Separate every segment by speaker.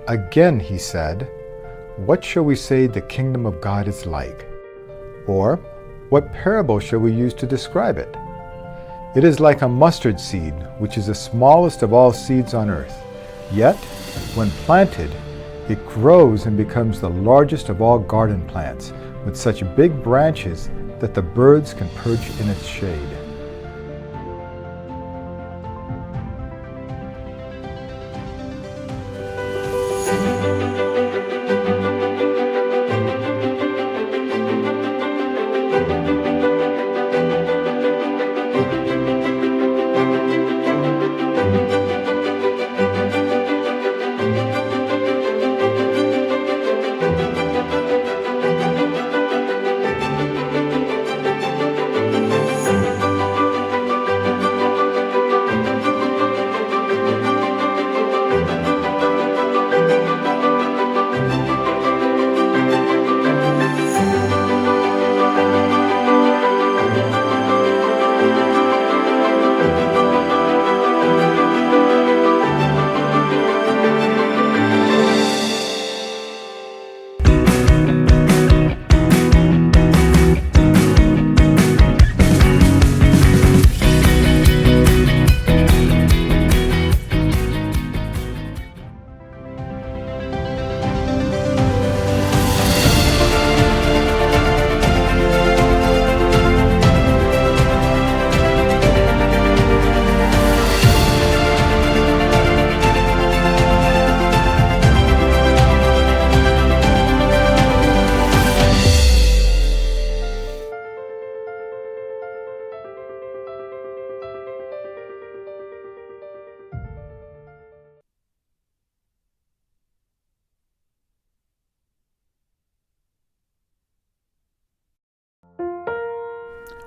Speaker 1: Again he said, "What shall we say the kingdom of God is like? Or, what parable shall we use to describe it? It is like a mustard seed, which is the smallest of all seeds on earth. Yet, when planted, it grows and becomes the largest of all garden plants, with such big branches that the birds can perch in its shade."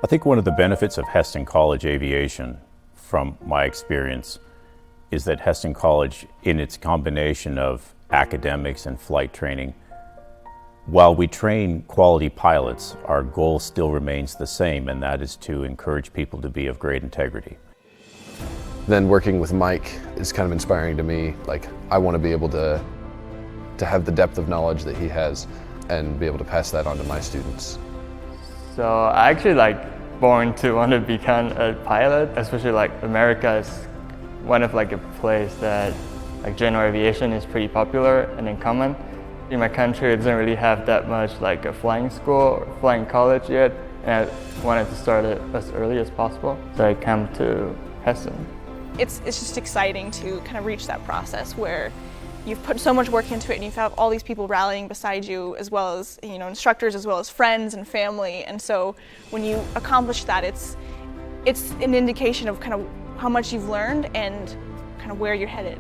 Speaker 2: I think one of the benefits of Hesston College Aviation, from my experience, is that Hesston College, in its combination of academics and flight training, while we train quality pilots, our goal still remains the same, and that is to encourage people to be of great integrity.
Speaker 3: Then working with Mike is kind of inspiring to me. Like, I want to be able to have the depth of knowledge that he has and be able to pass that on to my students.
Speaker 4: So I actually born to want to become a pilot, especially America is one of a place that general aviation is pretty popular and in common. In my country, it doesn't really have that much a flying school or flying college yet, and I wanted to start it as early as possible. So I came to Hesston.
Speaker 5: It's just exciting to kind of reach that process where you've put so much work into it and you have all these people rallying beside you, as well as instructors, as well as friends and family. And so when you accomplish that, it's an indication of kind of how much you've learned and kind of where you're headed.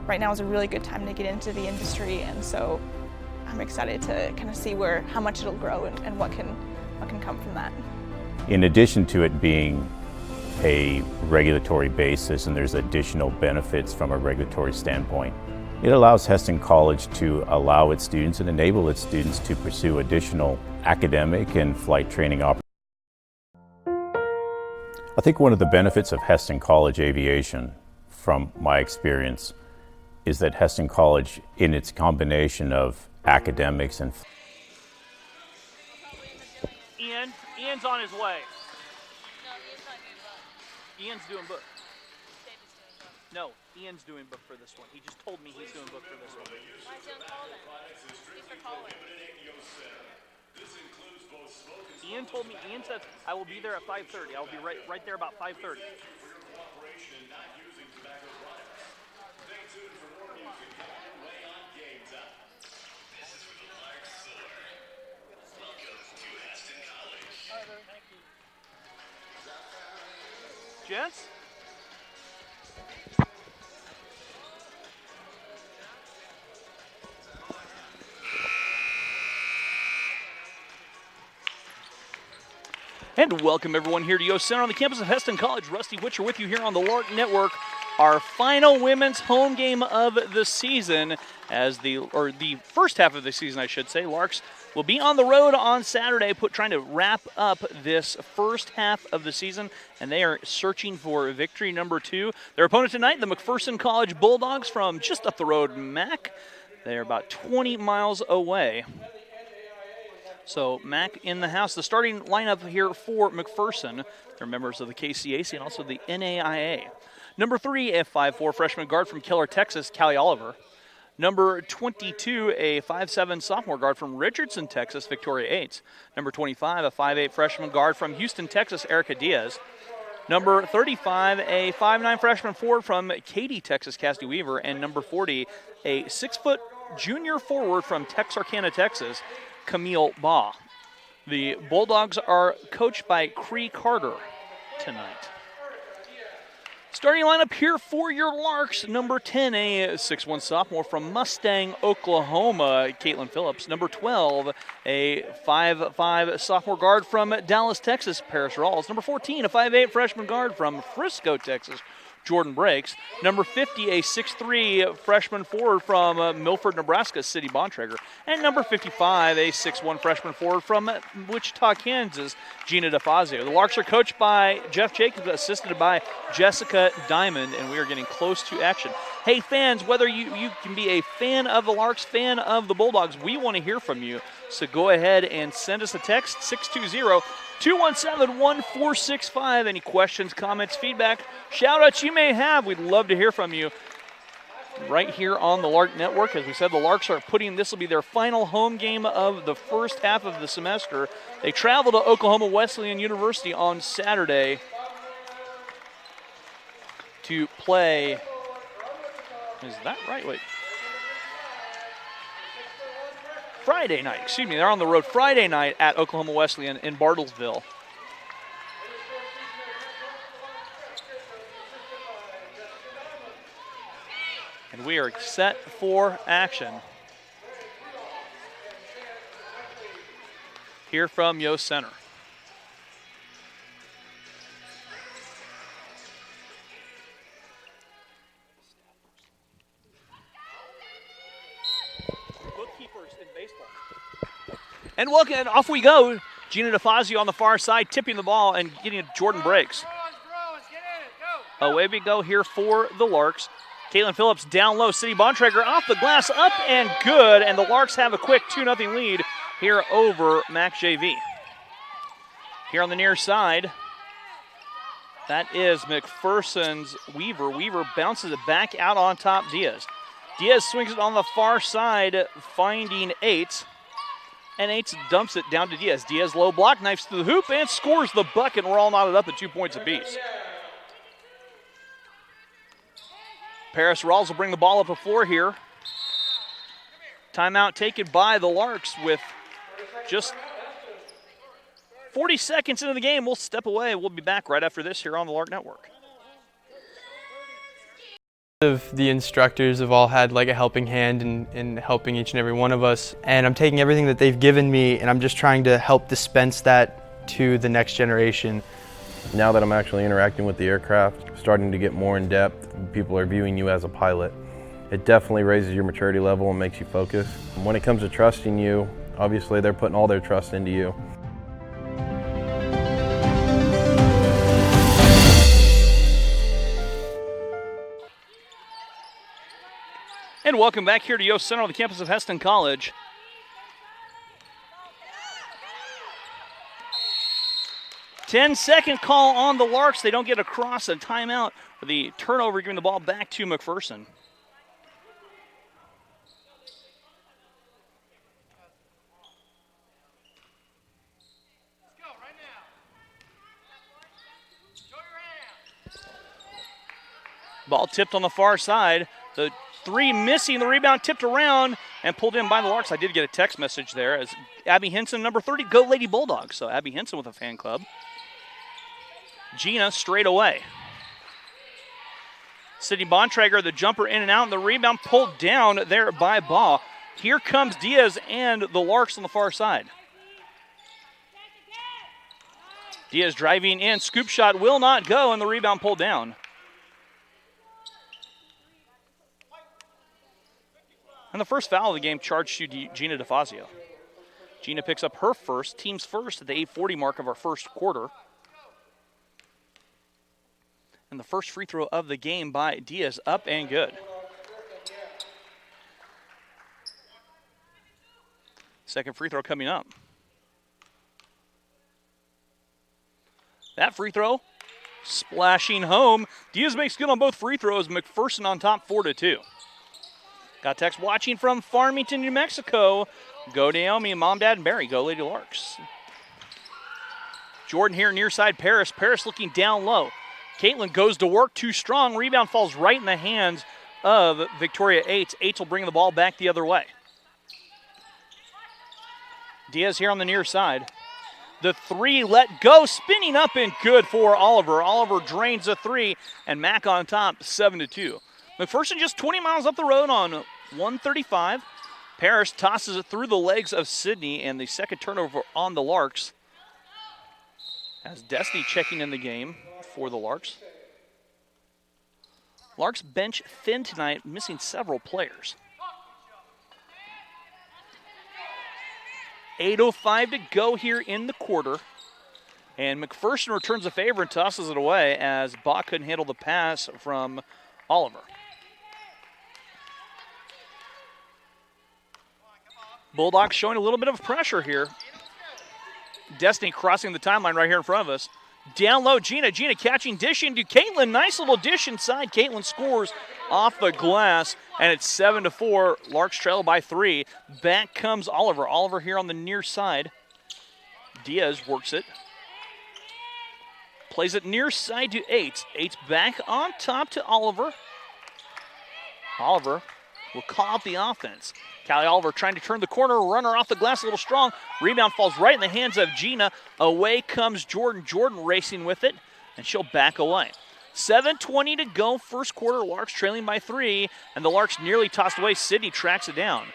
Speaker 5: Right now is a really good time to get into the industry, and so I'm excited to kind of see how much it'll grow and what can come from that.
Speaker 2: In addition to it being a regulatory basis, and there's additional benefits from a regulatory standpoint, it allows Hesston College to allow its students and enable its students to pursue additional academic and flight training opportunities. I think one of the benefits of Hesston College Aviation, from my experience, is that Hesston College, in its combination of academics and...
Speaker 6: Ian's on his way. Ian's doing book. No, Ian's doing book for this one. He just told me he's doing book for this one.
Speaker 7: Why is he on call then? He's for calling.
Speaker 6: Ian told me, Ian said, I will be there at 5:30. I will be right there about 5:30. Gents? And welcome everyone here to Yo Center on the campus of Hesston College. Rusty Witcher with you here on the Lark Network. our final women's home game of the season, as the first half of the season, I should say. Larks will be on the road on Saturday, trying to wrap up this first half of the season, and they are searching for victory number 2. Their opponent tonight, the McPherson College Bulldogs from just up the road, Mac. They are about 20 miles away. So Mac in the house. The starting lineup here for McPherson, they're members of the KCAC and also the NAIA. Number 3, a 5'4" freshman guard from Keller, Texas, Callie Oliver. Number 22, a 5'7" sophomore guard from Richardson, Texas, Victoria Yates. Number 25, a 5'8" freshman guard from Houston, Texas, Erica Diaz. Number 35, a 5'9" freshman forward from Katy, Texas, Cassidy Weaver. And number 40, a 6-foot junior forward from Texarkana, Texas, Camille Baugh. The Bulldogs are coached by Cree Carter tonight. Starting lineup here for your Larks. Number 10, a 6'1" sophomore from Mustang, Oklahoma, Caitlin Phillips. Number 12, a 5'5" sophomore guard from Dallas, Texas, Paris Rawls. Number 14, a 5'8" freshman guard from Frisco, Texas, Jordan Breaks. Number 50, a 6'3" freshman forward from Milford, Nebraska, City Bontrager. And number 55, a 6'1" freshman forward from Wichita, Kansas, Gina DeFazio. The Larks are coached by Jeff Jacobs, assisted by Jessica Diamond, and we are getting close to action. Hey, fans, whether you can be a fan of the Larks, fan of the Bulldogs, we want to hear from you. So go ahead and send us a text, 620-217-1465. Any questions, comments, feedback, shout-outs you may have, we'd love to hear from you right here on the Lark Network. As we said, the Larks are this will be their final home game of the first half of the semester. They travel to Oklahoma Wesleyan University on Saturday to play. Is that right? Wait. Friday night, excuse me. They're on the road Friday night at Oklahoma Wesleyan in Bartlesville. And we are set for action. Here from Yost Center. And off we go. Gina DeFazio on the far side, tipping the ball and getting it. Jordan Breaks. Away we go here for the Larks. Caitlin Phillips down low. City Bontrager off the glass, up and good. And the Larks have a quick 2-0 lead here over Mac JV. Here on the near side, that is McPherson's Weaver. Weaver bounces it back out on top Diaz. Diaz swings it on the far side, finding Eights. And Eights dumps it down to Diaz. Diaz low block, knifes to the hoop, and scores the bucket. We're all knotted up at 2 points apiece. Paris Rawls will bring the ball up the floor here. Timeout taken by the Larks with just 40 seconds into the game. We'll step away. We'll be back right after this here on the Lark Network.
Speaker 8: The instructors have all had like a helping hand in helping each and every one of us, and I'm taking everything that they've given me and I'm just trying to help dispense that to the next generation.
Speaker 9: Now that I'm actually interacting with the aircraft, starting to get more in depth, people are viewing you as a pilot. It definitely raises your maturity level and makes you focus. When it comes to trusting you, obviously they're putting all their trust into you.
Speaker 6: And welcome back here to Yost Center on the campus of Hesston College. Ten-second call on the Larks. They don't get across a timeout for the turnover, giving the ball back to McPherson. Ball tipped on the far side. The three missing, the rebound tipped around and pulled in by the Larks. I did get a text message there as Abby Henson, number 30, go Lady Bulldogs. So Abby Henson with a fan club. Gina straight away. City Bontrager, the jumper in and out, and the rebound pulled down there by Baugh. Here comes Diaz and the Larks on the far side. Diaz driving in, scoop shot will not go, and the rebound pulled down. And the first foul of the game charged to Gina DeFazio. Gina picks up her first, team's first at the 8:40 mark of our first quarter. And the first free throw of the game by Diaz, up and good. Second free throw coming up. That free throw splashing home. Diaz makes good on both free throws. McPherson on top 4-2. Got text watching from Farmington, New Mexico. Go Naomi, Mom, Dad, and Barry. Go Lady Larks. Jordan here near side Paris. Paris looking down low. Caitlin goes to work, too strong. Rebound falls right in the hands of Victoria Aites. Aites will bring the ball back the other way. Diaz here on the near side. The three let go, spinning up and good for Oliver. Oliver drains a three, and Mack on top, 7-2. McPherson just 20 miles up the road on 135. Paris tosses it through the legs of Sydney, and the second turnover on the Larks. As Destiny checking in the game for the Larks. Larks bench thin tonight, missing several players. 8:05 to go here in the quarter. And McPherson returns a favor and tosses it away as Bach couldn't handle the pass from Oliver. Bulldogs showing a little bit of pressure here. Destiny crossing the timeline right here in front of us. Down low, Gina. Gina catching, dishing to Caitlin. Nice little dish inside. Caitlin scores off the glass, and it's 7-4. Larks trail by 3. Back comes Oliver. Oliver here on the near side. Diaz works it. Plays it near side to Aites. Aites back on top to Oliver. Oliver will call out the offense. Callie Oliver trying to turn the corner, runner off the glass a little strong. Rebound falls right in the hands of Gina. Away comes Jordan. Jordan racing with it, and she'll back away. 7:20 to go, first quarter. Larks trailing by 3, and the Larks nearly tossed away. Sydney tracks it down.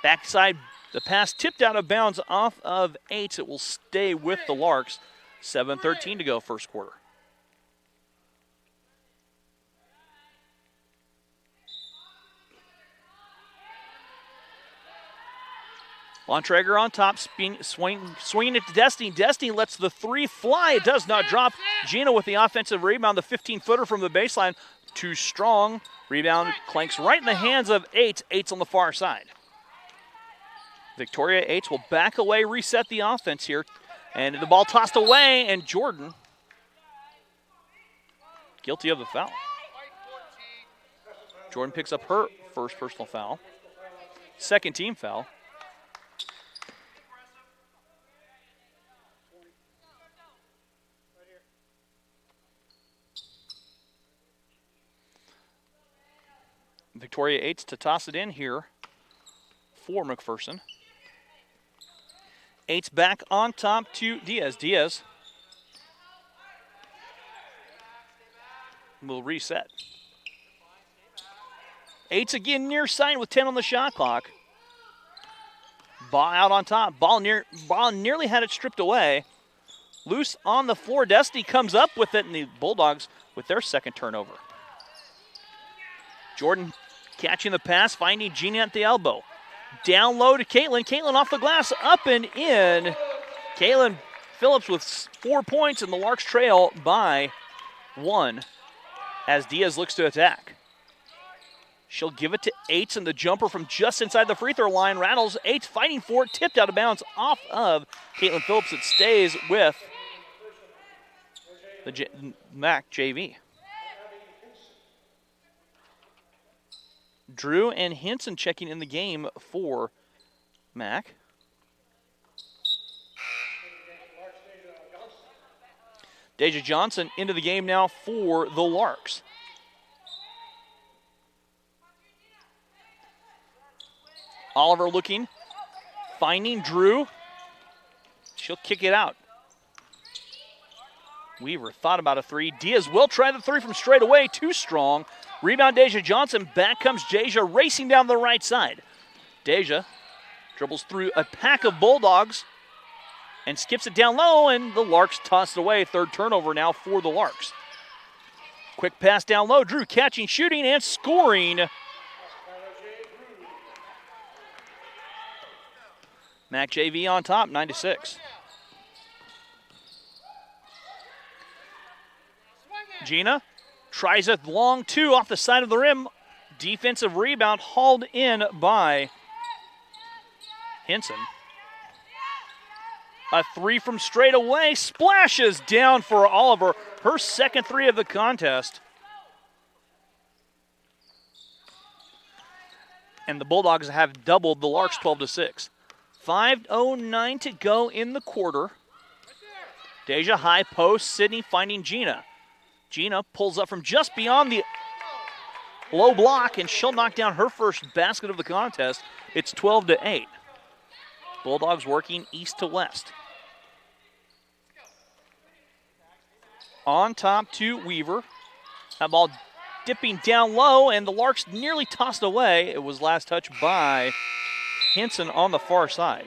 Speaker 6: Backside, the pass tipped out of bounds off of Aites. It will stay with the Larks. 7:13 to go, first quarter. Bontrager on top, swinging it to Destiny. Destiny lets the three fly. It does not drop. Gina with the offensive rebound, the 15-footer from the baseline. Too strong. Rebound clanks right in the hands of Aites. Aites on the far side. Victoria Aites will back away, reset the offense here. And the ball tossed away, and Jordan guilty of the foul. Jordan picks up her first personal foul. Second team foul. Victoria Aites to toss it in here for McPherson. Aites back on top to Diaz. Diaz will reset. Aites again near side with 10 on the shot clock. Ball out on top. Ball nearly had it stripped away. Loose on the floor. Destiny comes up with it, and the Bulldogs with their second turnover. Jordan catching the pass, finding Gina at the elbow. Down low to Caitlin. Caitlin off the glass, up and in. Caitlin Phillips with 4 points, and the Larks trail by 1 as Diaz looks to attack. She'll give it to Aites, and the jumper from just inside the free throw line rattles. Aites fighting for it, tipped out of bounds off of Caitlin Phillips. It stays with the MAC JV. Drew and Hinson checking in the game for Mac. Deja Johnson into the game now for the Larks. Oliver looking, finding Drew. She'll kick it out. Weaver thought about a three. Diaz will try the three from straight away. Too strong. Rebound Deja Johnson. Back comes Deja racing down the right side. Deja dribbles through a pack of Bulldogs and skips it down low, and the Larks toss it away. Third turnover now for the Larks. Quick pass down low. Drew catching, shooting, and scoring Mac JV on top, 9-6. Gina tries a long two off the side of the rim. Defensive rebound hauled in by Hinson. A three from straight away, splashes down for Oliver. Her second three of the contest. And the Bulldogs have doubled the Larks 12-6. 5:09 to go in the quarter. Deja high post, Sydney finding Gina. Gina pulls up from just beyond the low block, and she'll knock down her first basket of the contest. It's 12-8. Bulldogs working east to west. On top to Weaver. That ball dipping down low, and the Larks nearly tossed away. It was last touch by Hinson on the far side.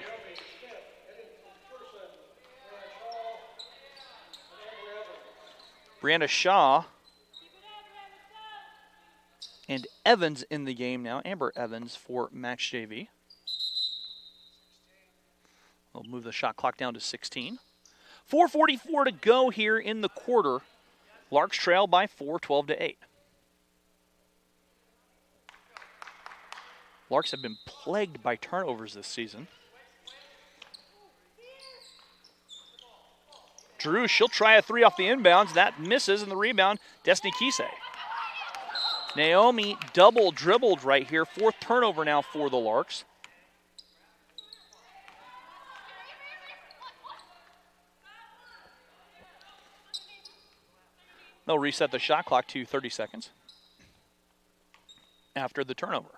Speaker 6: Brianna Shaw and Evans in the game now. Amber Evans for Max JV. We'll move the shot clock down to 16. 4:44 to go here in the quarter. Larks trail by 4, 12-8. Larks have been plagued by turnovers this season. Drew, she'll try a three off the inbounds. That misses, and the rebound, Destiny Kise. Naomi double dribbled right here. Fourth turnover now for the Larks. They'll reset the shot clock to 30 seconds after the turnover.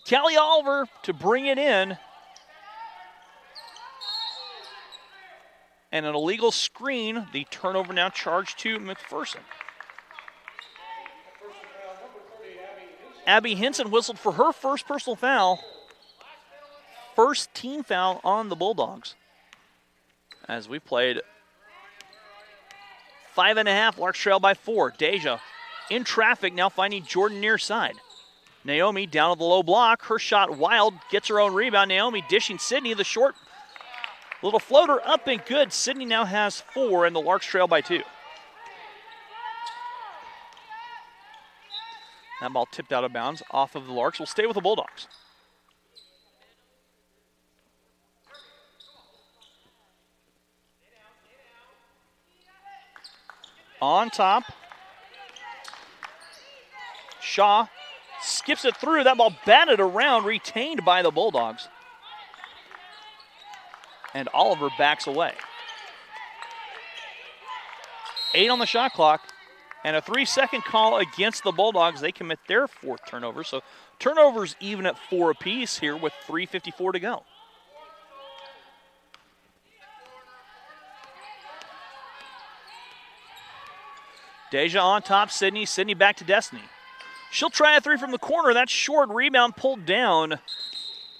Speaker 6: Callie Oliver to bring it in. And an illegal screen. The turnover now charged to McPherson. Abby Hinson whistled for her first personal foul. First team foul on the Bulldogs. As we played 5.5, Larks trail by 4. Deja in traffic, now finding Jordan near side. Naomi down to the low block. Her shot wild, gets her own rebound. Naomi dishing Sydney the short little floater up and good. Sydney now has 4, and the Larks trail by 2. That ball tipped out of bounds off of the Larks. Will stay with the Bulldogs. On top, Shaw skips it through. That ball batted around, retained by the Bulldogs. And Oliver backs away. 8 on the shot clock, and a 3-second call against the Bulldogs. They commit their 4th turnover, so turnovers even at 4 apiece here with 3:54 to go. Deja on top, Sydney. Sydney back to Destiny. She'll try a 3 from the corner. That's short. Rebound pulled down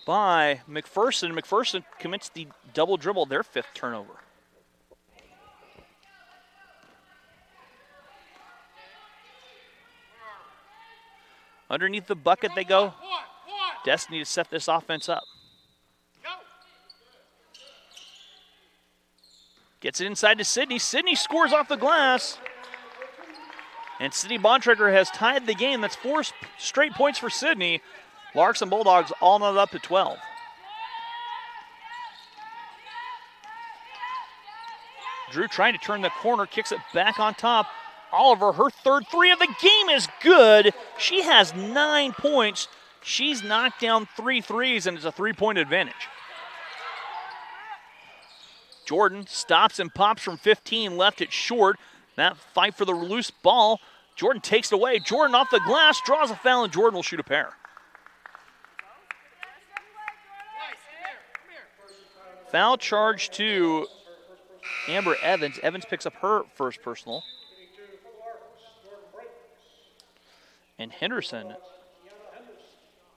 Speaker 6: by McPherson. McPherson commits the double dribble, their 5th turnover. Underneath the bucket they go. Destiny to set this offense up. Gets it inside to Sydney. Sydney scores off the glass. And Sydney Bontrager has tied the game. That's 4 straight points for Sydney. Larks and Bulldogs all knotted up to 12. Drew trying to turn the corner, kicks it back on top. Oliver, her 3rd 3 of the game is good. She has 9 points. She's knocked down 3 threes, and it's a 3-point advantage. Jordan stops and pops from 15, left it short. That fight for the loose ball. Jordan takes it away. Jordan off the glass, draws a foul, and Jordan will shoot a pair. Foul charge to Amber Evans. Evans picks up her first personal. And Henderson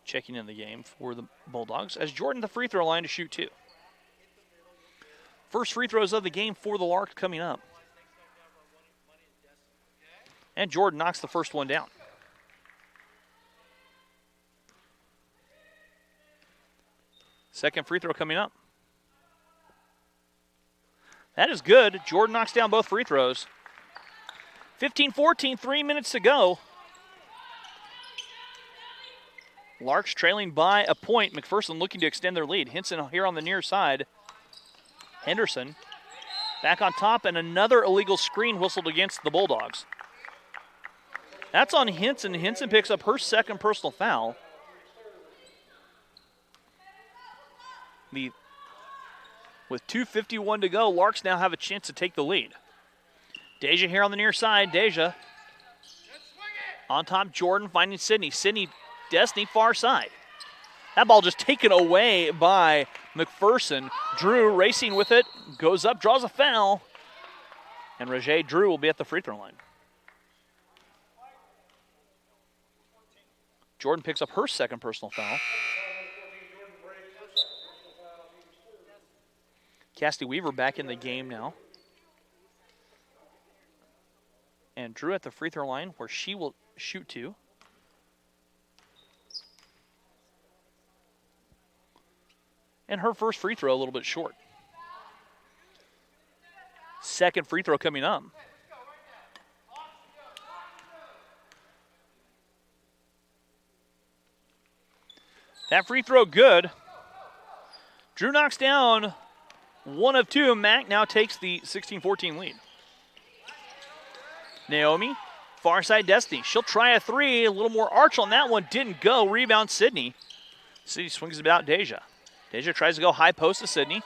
Speaker 6: checking in the game for the Bulldogs as Jordan the free throw line to shoot 2. First free throws of the game for the Larks coming up. And Jordan knocks the first one down. Second free throw coming up. That is good. Jordan knocks down both free throws. 15-14, 3 minutes to go. Larks trailing by a point. McPherson looking to extend their lead. Hinson here on the near side. Henderson back on top, and another illegal screen whistled against the Bulldogs. That's on Hinson. Hinson picks up her second personal foul. With 2:51 to go, Larks now have a chance to take the lead. Deja here on the near side. Deja on top. Jordan finding Sydney. Sydney, Destiny, far side. That ball just taken away by McPherson. Drew racing with it, goes up, draws a foul, and Roger Drew will be at the free throw line. Jordan picks up her second personal foul. Cassidy Weaver back in the game now. And Drew at the free throw line where she will shoot to. And her first free throw a little bit short. Second free throw coming up. That free throw good. Drew knocks down one of two. Mac now takes the 16-14 lead. Naomi, far side Destiny. She'll try a three. A little more arch on that one. Didn't go. Rebound Sydney. Sydney swings it out Deja. Deja tries to go high post to Sydney.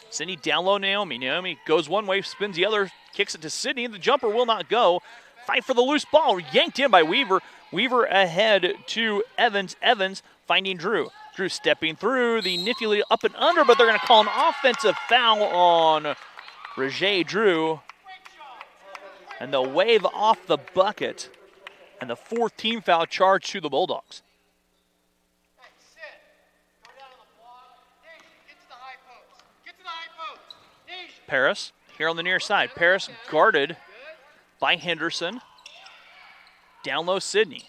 Speaker 6: Sydney down low Naomi. Naomi goes one way, spins the other, kicks it to Sydney. The jumper will not go. Fight for the loose ball. Yanked in by Weaver. Weaver ahead to Evans. Evans finding Drew. Drew stepping through the nifty lead up and under, but they're going to call an offensive foul on Roger Drew. And they'll wave off the bucket. And the fourth team foul charge to the Bulldogs. Paris here on the near side. Paris guarded by Henderson. Down low Sydney.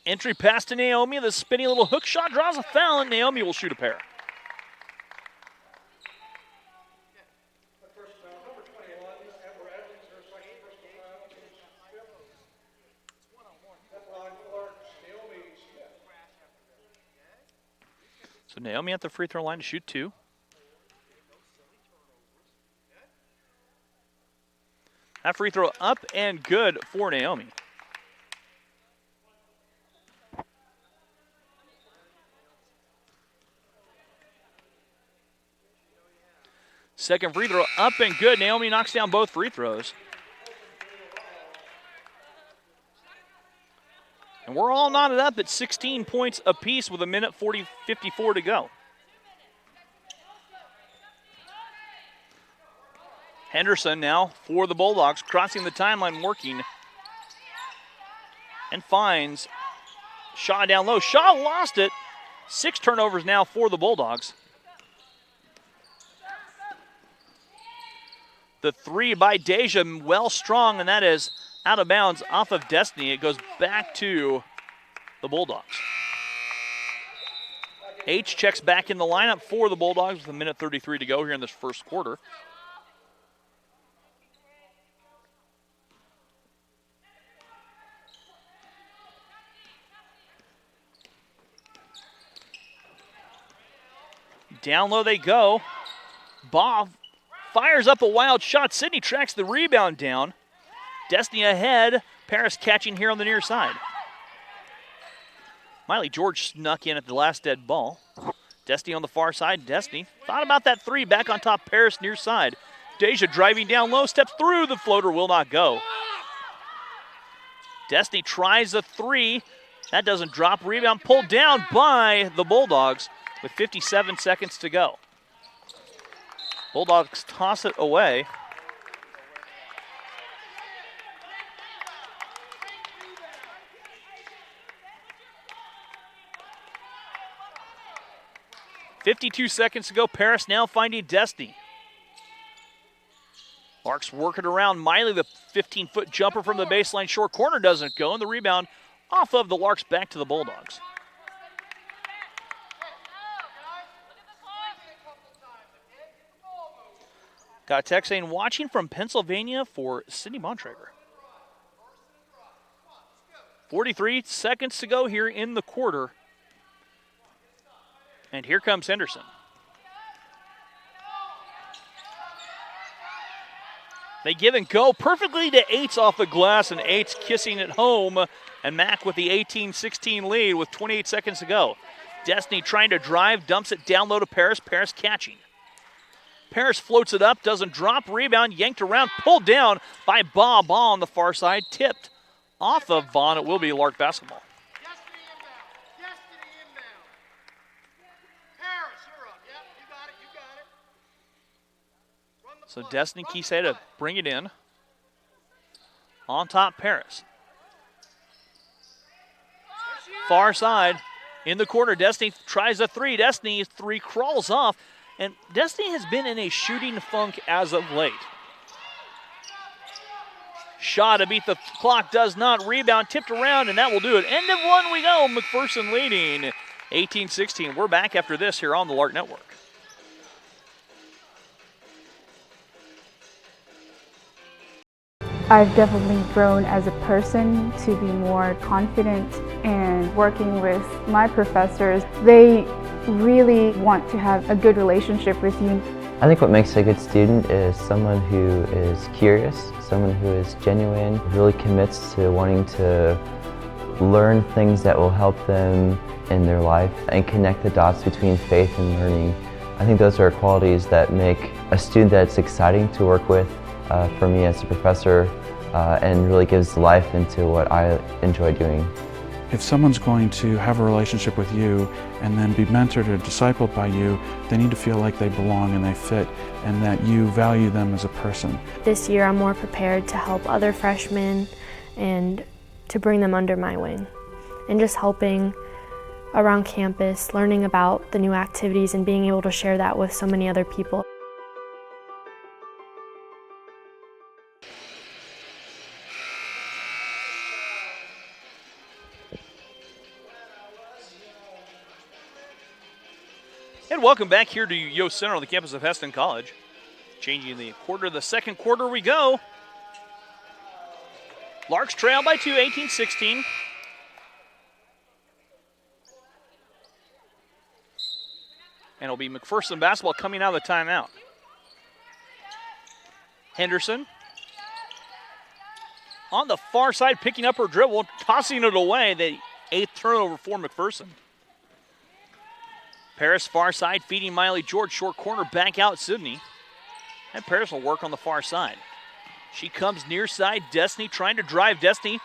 Speaker 6: Entry pass to Naomi. The spinning little hook shot draws a foul, and Naomi will shoot a pair. So Naomi at the free throw line to shoot two. That free throw up and good for Naomi. Second free throw up and good. Naomi knocks down both free throws. And we're all knotted up at 16 points apiece with 1:54 to go. Henderson now for the Bulldogs, crossing the timeline, working. And finds Shaw down low. Shaw lost it. 6 turnovers now for the Bulldogs. The three by Deja, well strong, and that is out of bounds off of Destiny. It goes back to the Bulldogs. H checks back in the lineup for the Bulldogs with 1:33 to go here in this first quarter. Down low they go. Bob fires up a wild shot. Sydney tracks the rebound down. Destiny ahead. Paris catching here on the near side. Miley George snuck in at the last dead ball. Destiny on the far side. Destiny thought about that three. Back on top, Paris near side. Deja driving down low. Steps through. The floater will not go. Destiny tries a three. That doesn't drop. Rebound pulled down by the Bulldogs with 57 seconds to go. Bulldogs toss it away. .52 seconds to go. Paris now finding Destiny. Larks working around Miley. The 15-foot jumper from the baseline short corner doesn't go, and the rebound off of the Larks back to the Bulldogs. Got a text saying, watching from Pennsylvania for Sydney Bontrager. 43 seconds to go here in the quarter. And here comes Henderson. They give and go perfectly to Aites off the glass, and Aites kissing it home. And Mac with the 18-16 lead with 28 seconds to go. Destiny trying to drive, dumps it down low to Paris. Paris catching. Paris floats it up, doesn't drop, rebound, yanked around, pulled down by Ball on the far side, tipped off of Vaughn. It will be Lark basketball. So Destiny Keesay to bring it in. On top, Paris. Far side, in the corner, Destiny tries a three. Destiny's three crawls off, and Destiny has been in a shooting funk as of late. Shot to beat the clock, does not. Rebound, tipped around, and that will do it. End of one we go. McPherson leading 18-16. We're back after this here on the Lark Network.
Speaker 10: I've definitely grown as a person to be more confident, and working with my professors, they really want to have a good relationship with you.
Speaker 11: I think what makes a good student is someone who is curious, someone who is genuine, really commits to wanting to learn things that will help them in their life and connect the dots between faith and learning. I think those are qualities that make a student that's exciting to work with for me as a professor, and really gives life into what I enjoy doing.
Speaker 12: If someone's going to have a relationship with you and then be mentored or discipled by you, they need to feel like they belong and they fit, and that you value them as a person.
Speaker 13: This year I'm more prepared to help other freshmen and to bring them under my wing, and just helping around campus, learning about the new activities and being able to share that with so many other people.
Speaker 6: And welcome back here to Yost Center on the campus of Hesston College. Changing the quarter, the second quarter we go. Larks trail by 2, 18-16. And it'll be McPherson basketball coming out of the timeout. Henderson on the far side, picking up her dribble, tossing it away. The 8th turnover for McPherson. Paris far side, feeding Miley George, short corner, back out Sydney. And Paris will work on the far side. She comes near side, Destiny trying to drive. Destiny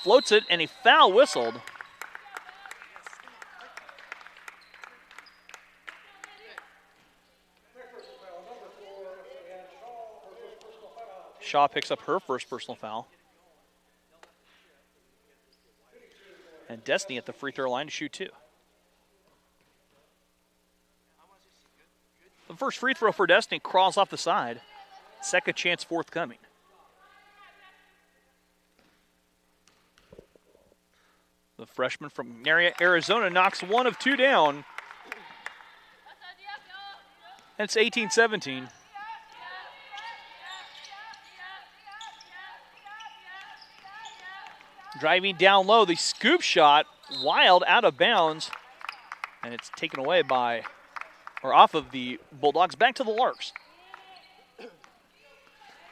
Speaker 6: floats it, and a foul whistled. Shaw picks up her first personal foul. And Destiny at the free throw line to shoot 2. The first free throw for Destiny crawls off the side. Second chance forthcoming. The freshman from Arizona knocks one of 2 down. And it's 18-17. Driving down low, the scoop shot, wild out of bounds. And it's taken away by, or off of the Bulldogs, back to the Larks.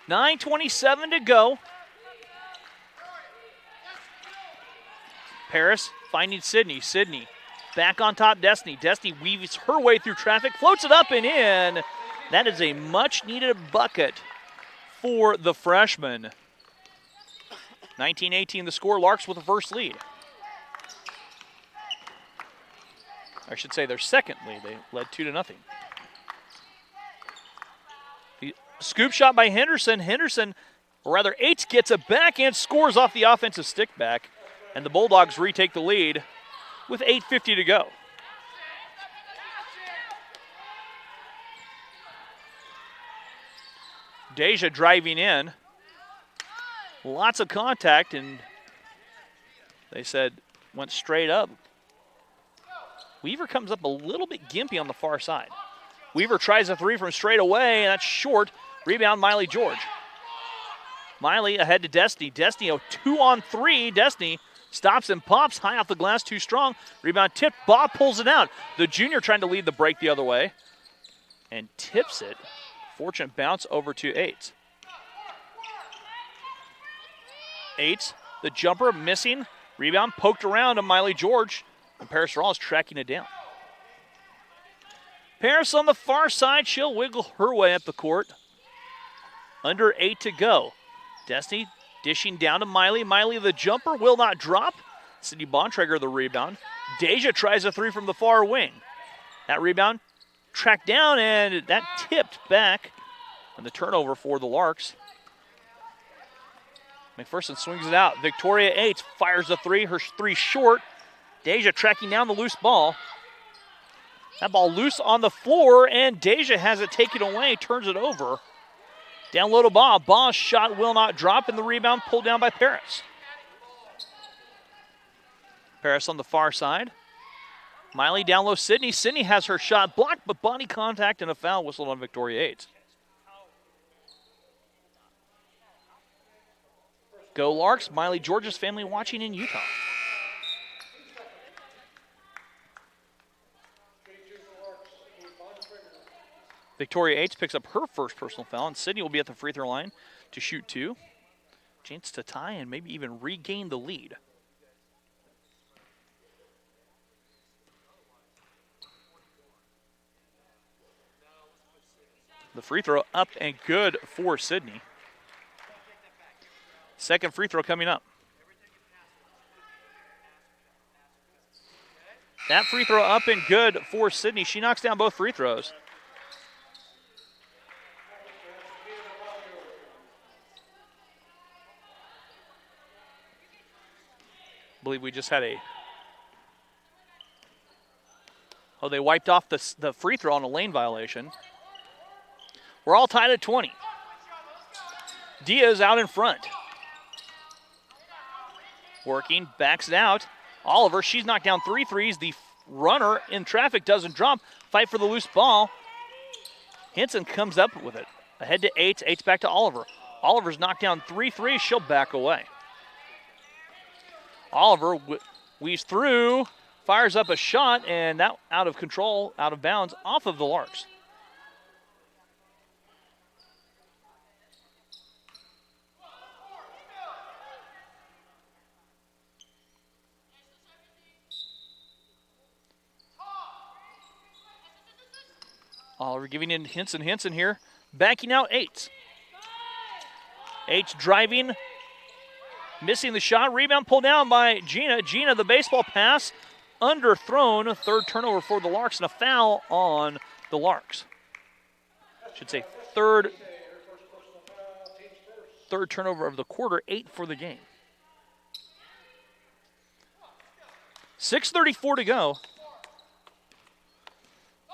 Speaker 6: 9:27 to go. Paris finding Sydney. Sydney back on top, Destiny. Destiny weaves her way through traffic, floats it up and in. That is a much-needed bucket for the freshman. 19-18 the score, Larks with the first lead. I should say their second lead. They led 2-0. The scoop shot by Henderson. Henderson, or rather Aites, gets it back and scores off the offensive stick back. And the Bulldogs retake the lead with 8:50 to go. Deja driving in. Lots of contact, and they said went straight up. Weaver comes up a little bit gimpy on the far side. Weaver tries a three from straight away, and that's short. Rebound, Miley George. Miley ahead to Destiny. Destiny, a 2-on-3. Destiny stops and pops high off the glass, too strong. Rebound tipped. Bob pulls it out. The junior trying to lead the break the other way and tips it. Fortunate bounce over to Eights. Eights, the jumper missing. Rebound poked around to Miley George, and Paris Rawls tracking it down. Paris on the far side. She'll wiggle her way up the court. Under 8 to go. Destiny dishing down to Miley. Miley, the jumper, will not drop. Sydney Bontrager, the rebound. Deja tries a three from the far wing. That rebound tracked down, and that tipped back. And the turnover for the Larks. McPherson swings it out. Victoria Eights fires a three. Her three short. Deja tracking down the loose ball. That ball loose on the floor, and Deja has it taken away, turns it over. Down low to Baugh. Baugh's shot will not drop, and the rebound pulled down by Paris. Paris on the far side. Miley down low, Sydney. Sydney has her shot blocked, but body contact and a foul whistled on Victoria Eights. Go Larks. Miley George's family watching in Utah. Victoria Eights picks up her first personal foul, and Sydney will be at the free throw line to shoot two. Chance to tie and maybe even regain the lead. The free throw up and good for Sydney. Second free throw coming up. That free throw up and good for Sydney. She knocks down both free throws. I believe we just had they wiped off the free throw on a lane violation. We're all tied at 20. Diaz out in front. Working, backs it out. Oliver, she's knocked down 3 threes. The runner in traffic doesn't drop. Fight for the loose ball. Hinson comes up with it. Ahead to Eights. Eights back to Oliver. Oliver's knocked down 3 threes. She'll back away. Oliver weaves through, fires up a shot, and that out of control, out of bounds, off of the Larks. Oliver giving in Hinson here, backing out Eights. Eights driving, missing the shot. Rebound pulled down by Gina. Gina, the baseball pass, underthrown. Third turnover for the Larks, and a foul on the Larks. Should say third turnover of the quarter, 8 for the game. 6:34 to go.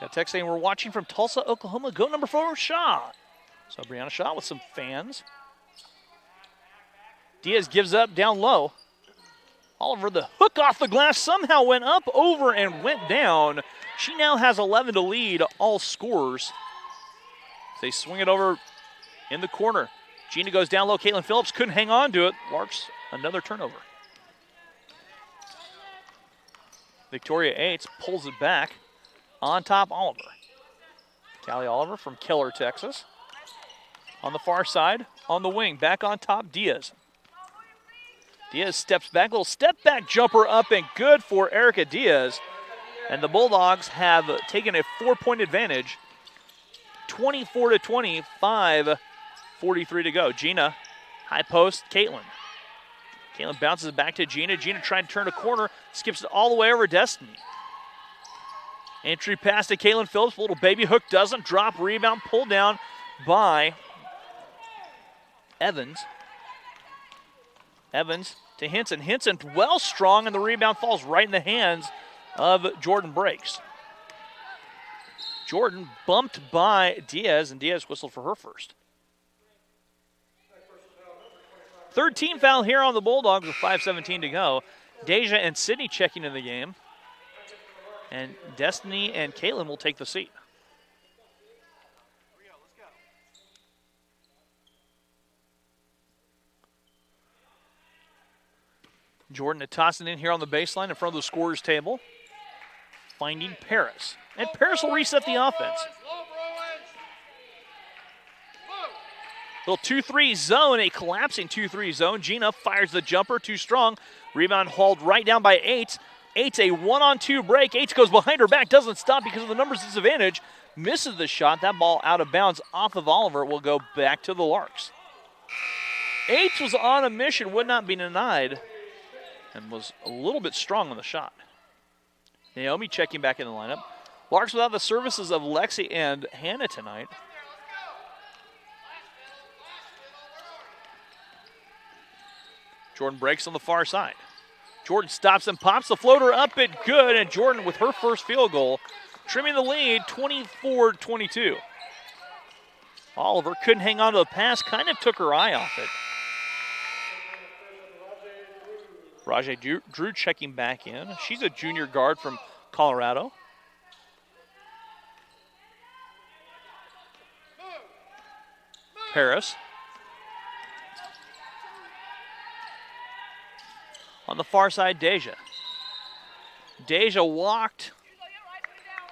Speaker 6: Got a text saying we're watching from Tulsa, Oklahoma. Go number 4, Shaw. So Brianna Shaw with some fans. Diaz gives up down low. Oliver, the hook off the glass, somehow went up, over, and went down. She now has 11 to lead all scorers. They swing it over in the corner. Gina goes down low. Caitlin Phillips couldn't hang on to it. Larks, another turnover. Victoria Eights pulls it back. On top, Oliver. Callie Oliver from Keller, Texas. On the far side, on the wing, back on top, Diaz. Diaz steps back, little step back jumper up and good for Erica Diaz. And the Bulldogs have taken a 4-point advantage. 24-20, 5:43 to go. Gina, high post, Caitlin. Caitlin bounces it back to Gina. Gina trying to turn a corner, skips it all the way over Destiny. Entry pass to Caitlin Phillips. Little baby hook doesn't drop. Rebound pulled down by Evans. Evans to Hinson. Hinson well strong, and the rebound falls right in the hands of Jordan Breaks. Jordan bumped by Diaz, and Diaz whistled for her first. Third team foul here on the Bulldogs with 5:17 to go. Deja and Sydney checking in the game. And Destiny and Caitlin will take the seat. Jordan to toss it in here on the baseline in front of the scorer's table. Finding Paris. And Paris will reset the offense. Little 2-3 zone, a collapsing 2-3 zone. Gina fires the jumper, too strong. Rebound hauled right down by Eights. Eights a 1-on-2 break. Eights goes behind her back, doesn't stop because of the numbers disadvantage. Misses the shot. That ball out of bounds off of Oliver will go back to the Larks. Eights was on a mission, would not be denied, and was a little bit strong on the shot. Naomi checking back in the lineup. Larks without the services of Lexi and Hannah tonight. Jordan breaks on the far side. Jordan stops and pops the floater up and good, and Jordan with her first field goal, trimming the lead 24-22. Oliver couldn't hang on to the pass, kind of took her eye off it. Rajay Drew checking back in. She's a junior guard from Colorado. Paris. On the far side, Deja. Deja walked,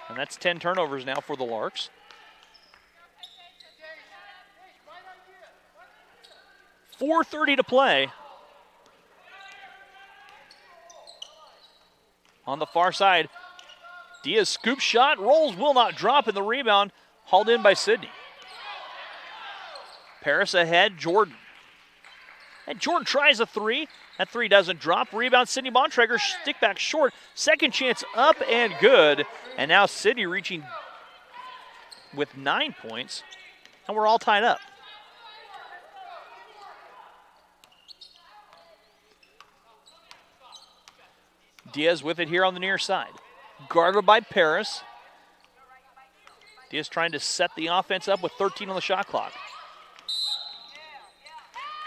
Speaker 6: and that's 10 turnovers now for the Larks. .430 to play. On the far side, Diaz scoop shot, rolls, will not drop, and the rebound hauled in by Sydney. Paris ahead, Jordan. And Jordan tries a three. That three doesn't drop. Rebound, Sydney Bontrager, stick back short. Second chance up and good. And now Sydney reaching with 9 points. And we're all tied up. Diaz with it here on the near side. Guarded by Paris. Diaz trying to set the offense up with 13 on the shot clock.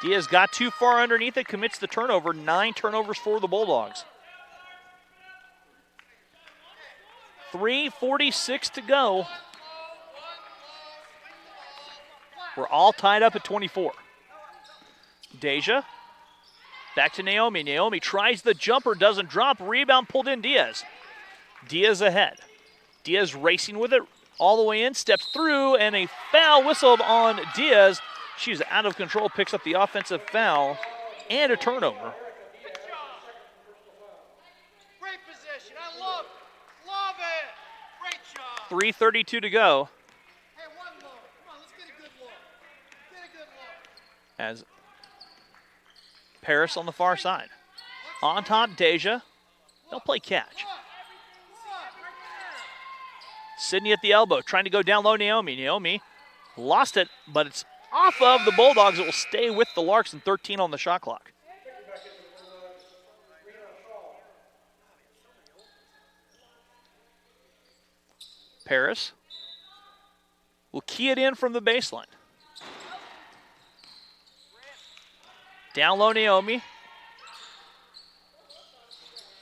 Speaker 6: Diaz got too far underneath it, commits the turnover. 9 turnovers for the Bulldogs. 3:46 to go. We're all tied up at 24. Deja. Back to Naomi. Naomi tries the jumper, doesn't drop. Rebound pulled in Diaz. Diaz ahead. Diaz racing with it all the way in, steps through, and a foul whistled on Diaz. She's out of control, picks up the offensive foul and a turnover.
Speaker 14: Great position. I love it. Great job.
Speaker 6: 3:32 to go.
Speaker 14: Hey, one look. Come on, let's get a good look. Get a good look.
Speaker 6: As Paris on the far side. On top, Deja. They'll play catch. Sydney at the elbow, trying to go down low, Naomi. Naomi lost it, but it's off of the Bulldogs. It will stay with the Larks and 13 on the shot clock. Paris will key it in from the baseline. Down low, Naomi.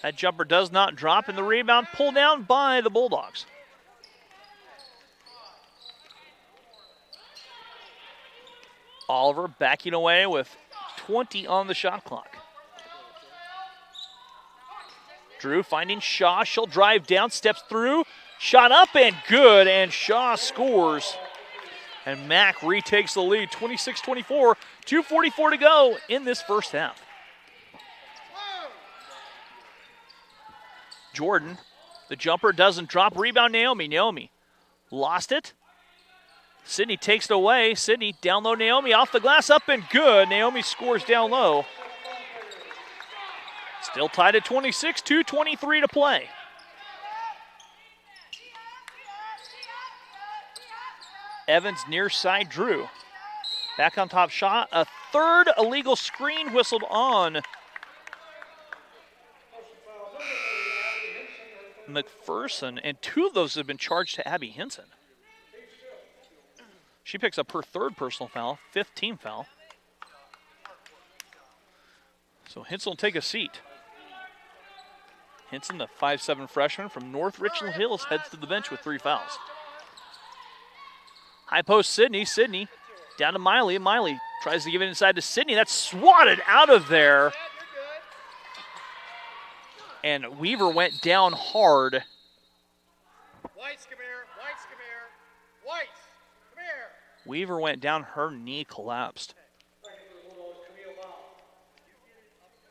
Speaker 6: That jumper does not drop, and the rebound pulled down by the Bulldogs. Oliver backing away with 20 on the shot clock. Drew finding Shaw. She'll drive down, steps through, shot up and good, and Shaw scores. And Mack retakes the lead, 26-24, 2:44 to go in this first half. Jordan, the jumper doesn't drop. Rebound, Naomi. Naomi lost it. Sydney takes it away. Sydney down low, Naomi off the glass, up and good. Naomi scores down low. Still tied at 26, 2:23 to play. Evans near side, Drew. Back on top shot. A third illegal screen whistled on McPherson, and 2 of those have been charged to Abby Hinson. She picks up her 3rd personal foul, 5th team foul. So Hinson will take a seat. Hinson, the 5'7" freshman from North Richland Hills, heads to the bench with 3 fouls. High post, Sydney. Sydney down to Miley. Miley tries to give it inside to Sydney. That's swatted out of there. and Weaver went down hard.
Speaker 14: Whites, come here. Whites, come here. Whites, come here.
Speaker 6: Weaver went down, her knee collapsed.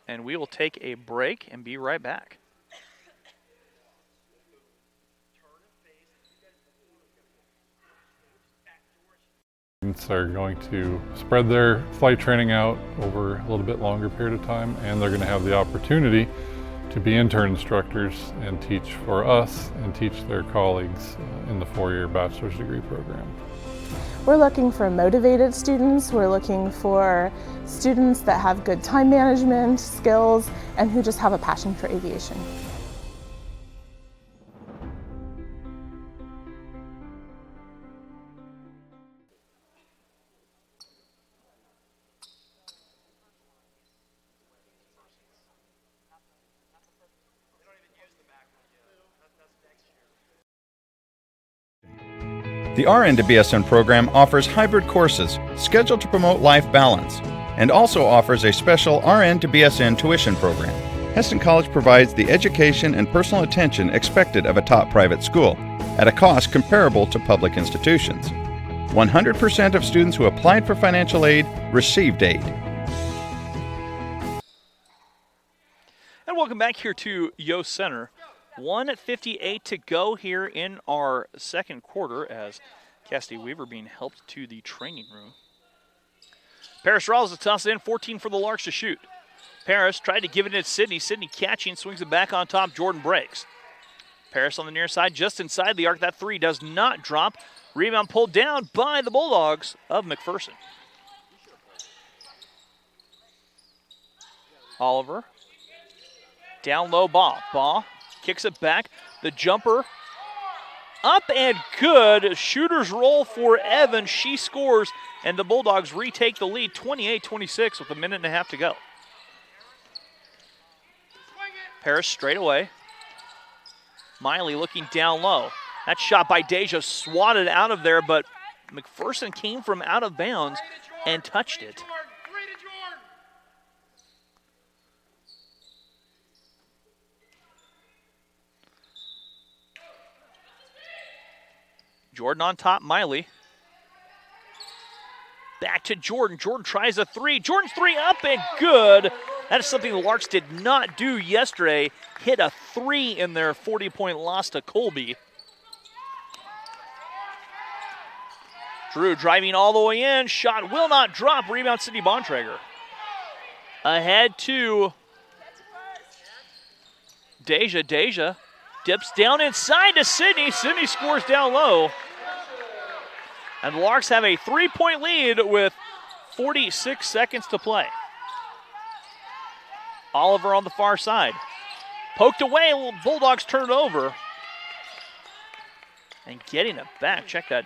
Speaker 6: And we will take a break and be right back.
Speaker 15: Students are going to spread their flight training out over a little bit longer period of time, and they're going to have the opportunity to be intern instructors and teach for us and teach their colleagues in the 4-year bachelor's degree program.
Speaker 16: We're looking for motivated students. We're looking for students that have good time management skills and who just have a passion for aviation.
Speaker 17: The RN to BSN program offers hybrid courses scheduled to promote life balance and also offers a special RN to BSN tuition program. Hesston College provides the education and personal attention expected of a top private school at a cost comparable to public institutions. 100% of students who applied for financial aid received aid.
Speaker 6: And welcome back here to Yost Center. 1:58 to go here in our second quarter as Cassidy Weaver being helped to the training room. Paris Rawls to toss it in, 14 for the Larks to shoot. Paris tried to give it to Sydney. Sydney catching, swings it back on top. Jordan breaks. Paris on the near side, just inside the arc. That three does not drop. Rebound pulled down by the Bulldogs of McPherson. Oliver. Down low, Baugh. Baugh kicks it back. The jumper up and good. Shooter's roll for Evans. She scores, and the Bulldogs retake the lead 28-26 with a minute and a half to go. Paris straight away. Miley looking down low. That shot by Deja swatted out of there, but McPherson came from out of bounds and touched it. Jordan on top, Miley. Back to Jordan. Jordan tries a three. Jordan's three up and good. That is something the Larks did not do yesterday. Hit a three in their 40-point loss to Colby. Drew driving all the way in. Shot will not drop. Rebound, Sydney Bontrager. Ahead to Deja. Deja dips down inside to Sydney. Sydney scores down low. And the Larks have a 3-point lead with 46 seconds to play. Oliver on the far side. Poked away, Bulldogs turn it over. And getting it back, check that.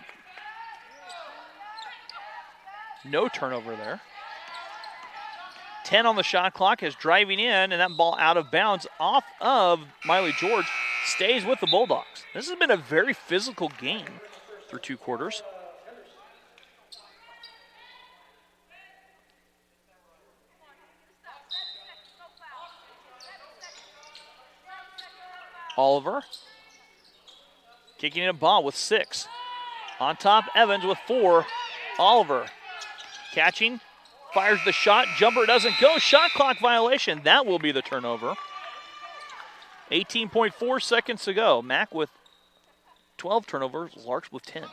Speaker 6: No turnover there. 10 on the shot clock is driving in, and that ball out of bounds off of Miley George stays with the Bulldogs. This has been a very physical game through 2 quarters. Oliver kicking in a ball with 6. On top, Evans with 4. Oliver catching, fires the shot, jumper doesn't go, shot clock violation. That will be the turnover. 18.4 seconds to go. Mack with 12 turnovers, Larks with 10.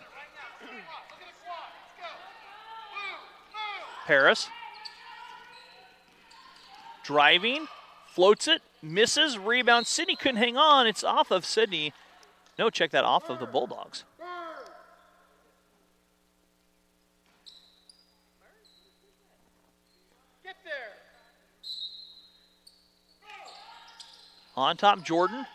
Speaker 6: Paris driving, floats it, misses, rebound. Sydney couldn't hang on. It's off of Sydney. No, check that, off of the Bulldogs.
Speaker 14: Get there.
Speaker 6: On top, Jordan.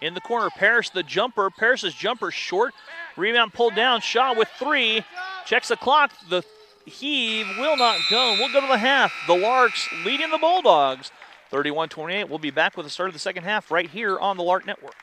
Speaker 6: In the corner, Paris the jumper. Paris's jumper short. Rebound pulled down. Shaw with 3. Checks the clock. The heave will not go. We'll go to the half. The Larks leading the Bulldogs 31-28. We'll be back with the start of the second half right here on the Lark Network.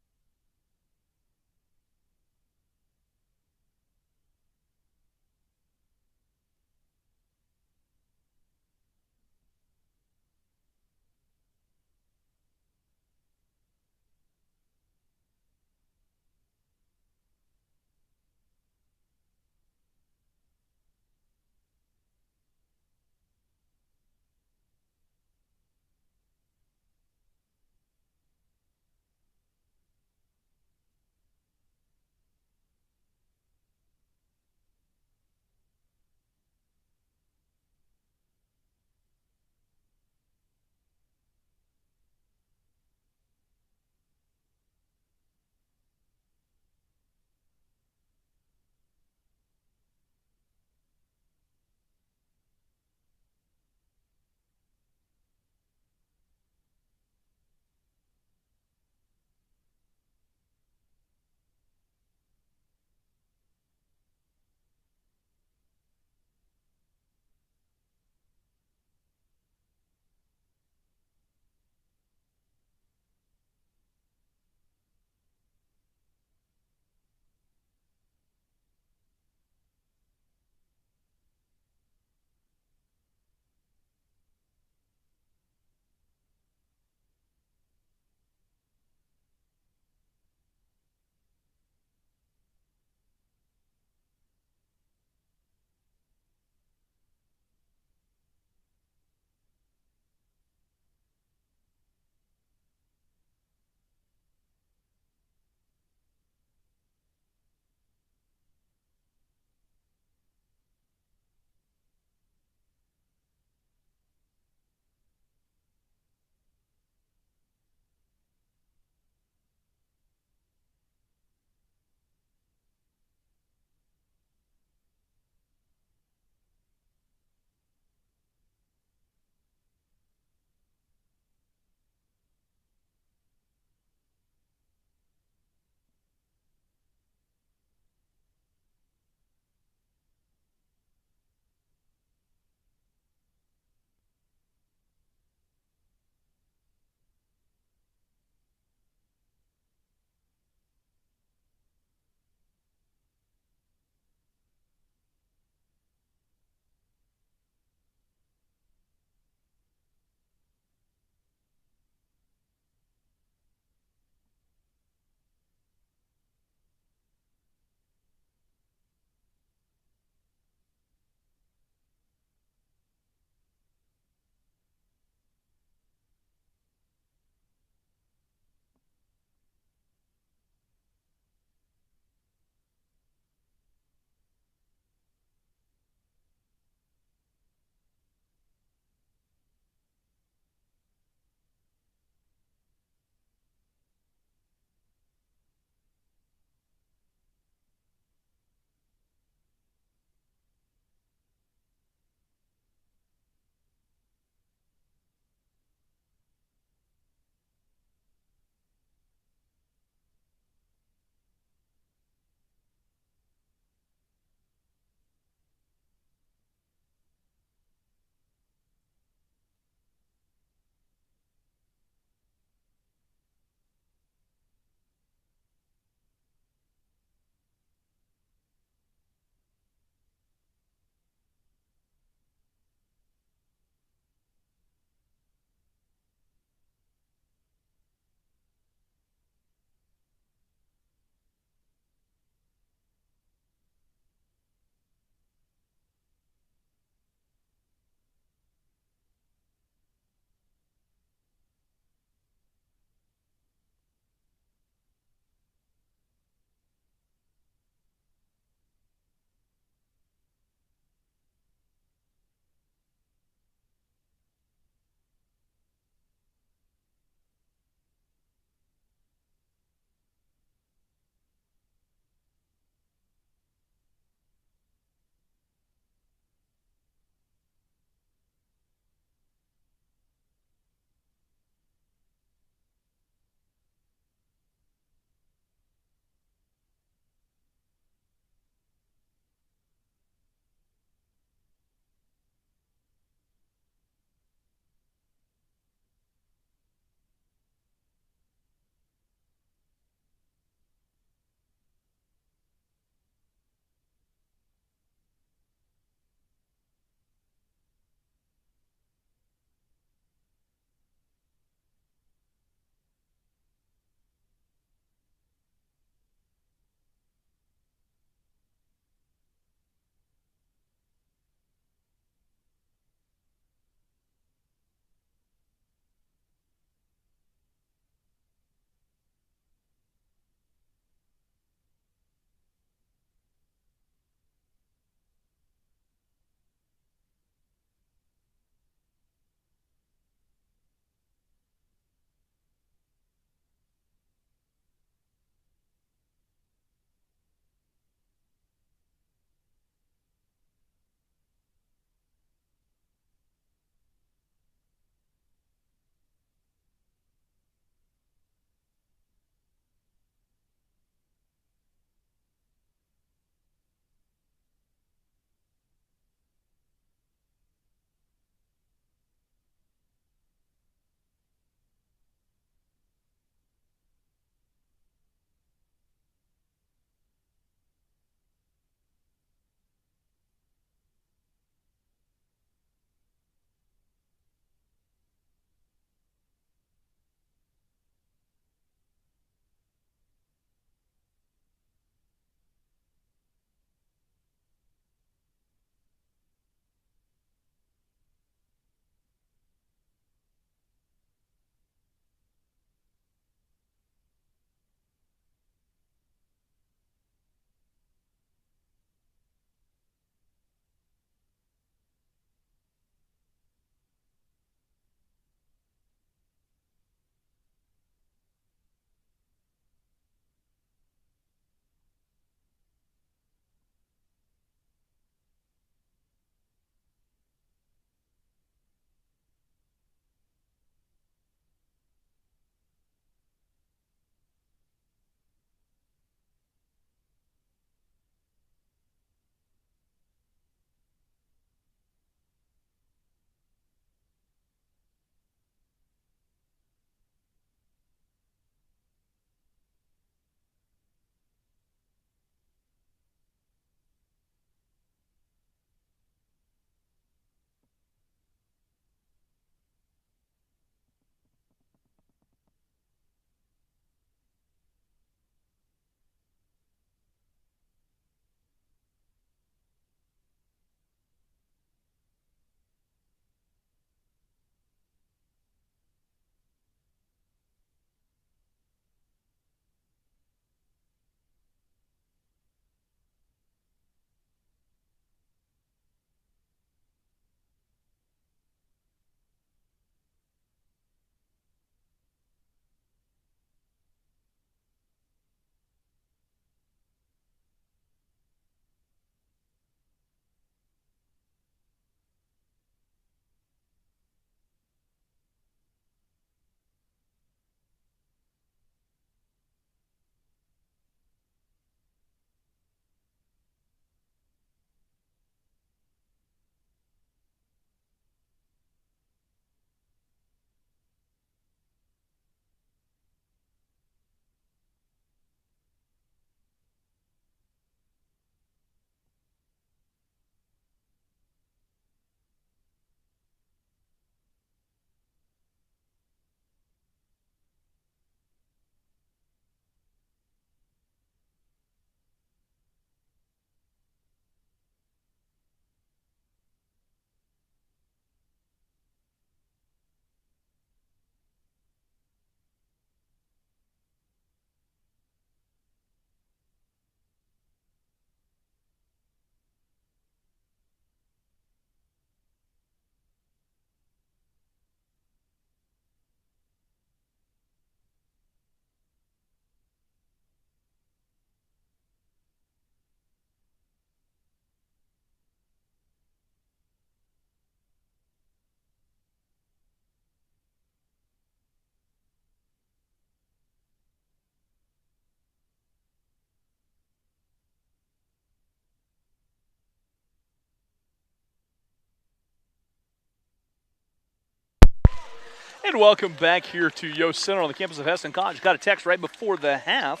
Speaker 6: And welcome back here to Yost Center on the campus of Hesston College. Got a text right before the half.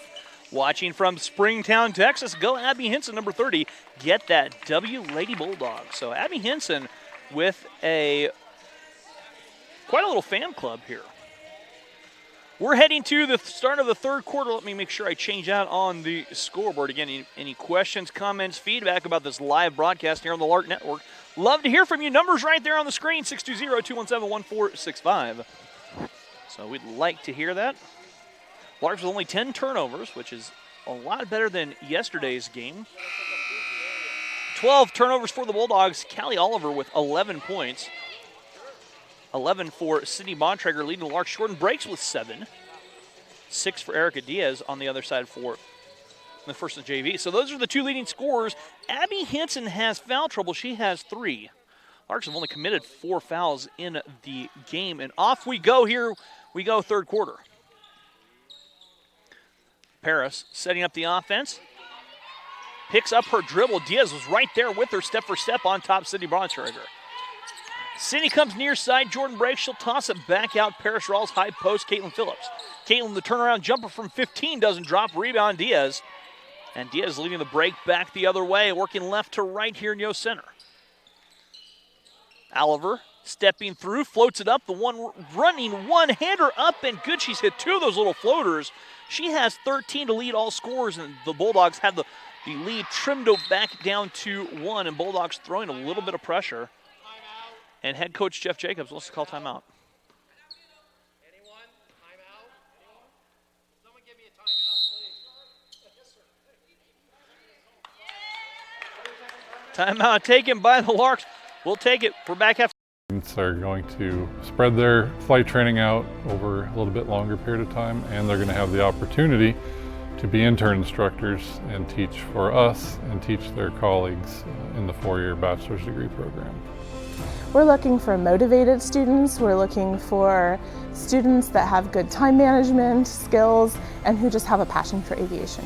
Speaker 6: Watching from Springtown, Texas. Go Abby Henson, number 30. Get that W, Lady Bulldogs. So Abby Henson with quite a little fan club here. We're heading to the start of the third quarter. Let me make sure I change out on the scoreboard. Again, any questions, comments, feedback about this live broadcast here on the Lark Network? Love to hear from you. Numbers right there on the screen, 620-217-1465. So we'd like to hear that. Larks with only 10 turnovers, which is a lot better than yesterday's game. 12 turnovers for the Bulldogs. Callie Oliver with 11 points. 11 for Sydney Bontrager leading the Larks. Jordan Breaks with 7. 6 for Erica Diaz on the other side for McPherson JV. So those are the two leading scorers. Abby Henson has foul trouble. She has 3. Larks have only committed 4 fouls in the game. And off we go here. We go third quarter. Paris setting up the offense. Picks up her dribble. Diaz was right there with her step for step on top Sydney Bontrager. Sydney comes near side. Jordan Breaks. She'll toss it back out. Paris Rawls high post. Caitlin Phillips. Caitlin, the turnaround jumper from 15, doesn't drop. Rebound Diaz. And Diaz leading the break back the other way, working left to right here in Yost Center. Oliver stepping through, floats it up. The one running one-hander up and good. She's hit 2 of those little floaters. She has 13 to lead all scorers, and the Bulldogs have the lead trimmed back down to 1, and Bulldogs throwing a little bit of pressure. And head coach Jeff Jacobs wants to call timeout.
Speaker 14: Anyone? Timeout? Anyone? Someone give me a timeout, please.
Speaker 6: Timeout taken by the Larks. We'll take it for back half.
Speaker 15: Students are going to spread their flight training out over a little bit longer period of time, and they're going to have the opportunity to be intern instructors and teach for us and teach their colleagues in the 4-year bachelor's degree program.
Speaker 16: We're looking for motivated students. We're looking for students that have good time management skills and who just have a passion for aviation.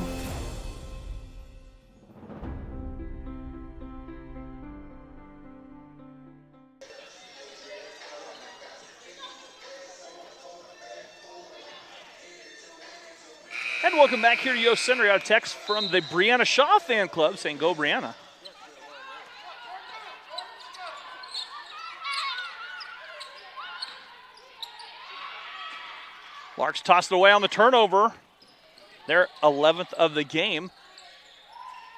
Speaker 6: And welcome back here to Yost Center. Got a text from the Brianna Shaw fan club saying, go Brianna. Larks tossed it away on the turnover. Their 11th of the game.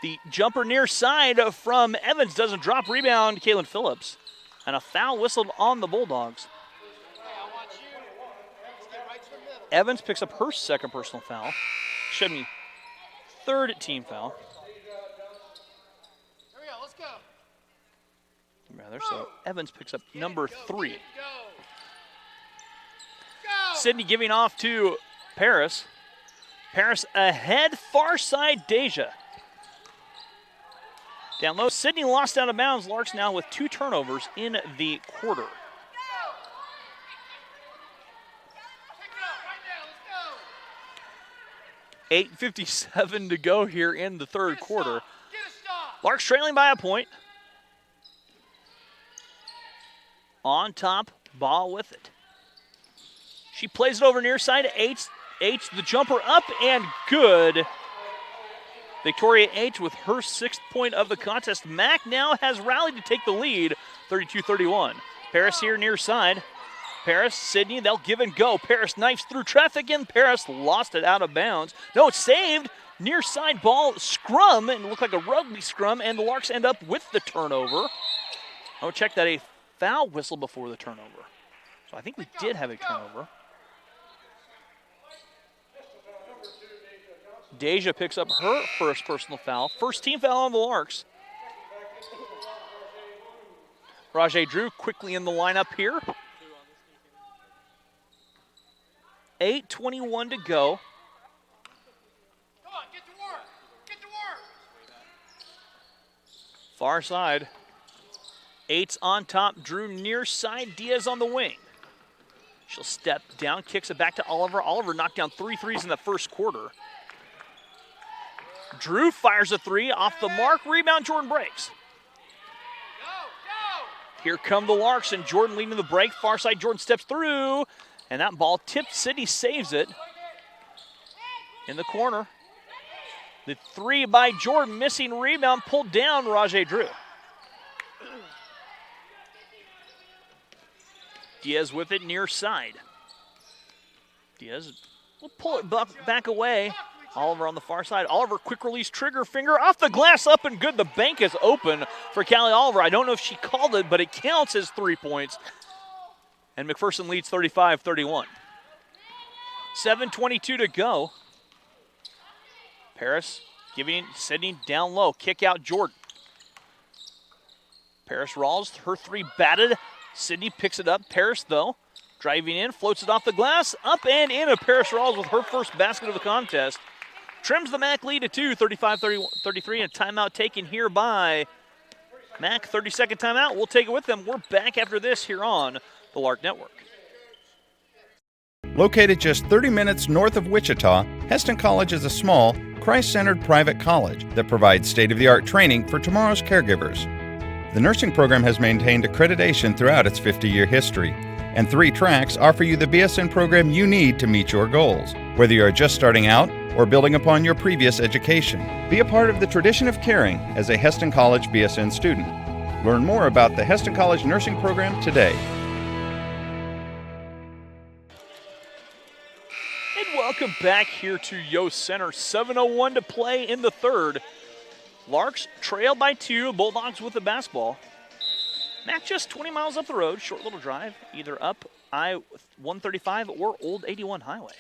Speaker 6: The jumper near side from Evans doesn't drop. Rebound, Caitlin Phillips. And a foul whistled on the Bulldogs. Evans picks up her second personal foul. Should be 3rd team foul.
Speaker 14: Here we go, let's go.
Speaker 6: Rather, so Evans picks up number 3. Sydney giving off to Paris. Paris ahead, far side, Deja. Down low, Sydney lost out of bounds. Larks now with 2 turnovers in the quarter. 8:57 to go here in the third quarter. Larks trailing by a point. On top, ball with it. She plays it over near side. H, the jumper up and good. Victoria H with her 6th point of the contest. Mack now has rallied to take the lead, 32-31. Paris here near side. Paris, Sydney, they'll give and go. Paris knifes through traffic and Paris lost it out of bounds. No, it's saved. Near side ball, scrum, and it looked like a rugby scrum, and the Larks end up with the turnover. Oh, check that, a foul whistle before the turnover. So I think we did have a turnover. Deja picks up her first personal foul. First team foul on the Larks. Rajay Drew quickly in the lineup here. 8:21 to go.
Speaker 14: Come on, get to work. Get to work.
Speaker 6: Far side. 8's on top. Drew near side. Diaz on the wing. She'll step down, kicks it back to Oliver. Oliver knocked down 3 threes in the first quarter. Drew fires a 3 off the mark. Rebound, Jordan Breaks. Here come the Larks, and Jordan leading the break. Far side, Jordan steps through. And that ball tipped. Sydney saves it in the corner. The three by Jordan, missing rebound, pulled down Rajay Drew. Diaz with it near side. Diaz will pull it back away. Oliver on the far side. Oliver, quick release, trigger finger, off the glass, up and good. The bank is open for Callie Oliver. I don't know if she called it, but it counts as 3 points. And McPherson leads 35-31. 7:22 to go. Paris giving Sydney down low. Kick out Jordan. Paris Rawls, her three batted. Sydney picks it up. Paris, though, driving in, floats it off the glass, up and in. Of Paris Rawls with her first basket of the contest. Trims the MAC lead to 2, 35-33, and a timeout taken here by MAC. 30-second timeout. We'll take it with them. We're back after this here on the Lark Network.
Speaker 17: Located just 30 minutes north of Wichita, Hesston College is a small, Christ-centered private college that provides state-of-the-art training for tomorrow's caregivers. The nursing program has maintained accreditation throughout its 50-year history, and 3 tracks offer you the BSN program you need to meet your goals, whether you are just starting out or building upon your previous education. Be a part of the tradition of caring as a Hesston College BSN student. Learn more about the Hesston College nursing program today.
Speaker 6: And welcome back here to Yost Center. 7:01 to play in the third. Larks trail by 2, Bulldogs with the basketball. MAC just 20 miles up the road, short little drive, either up I-135 or Old 81 Highway.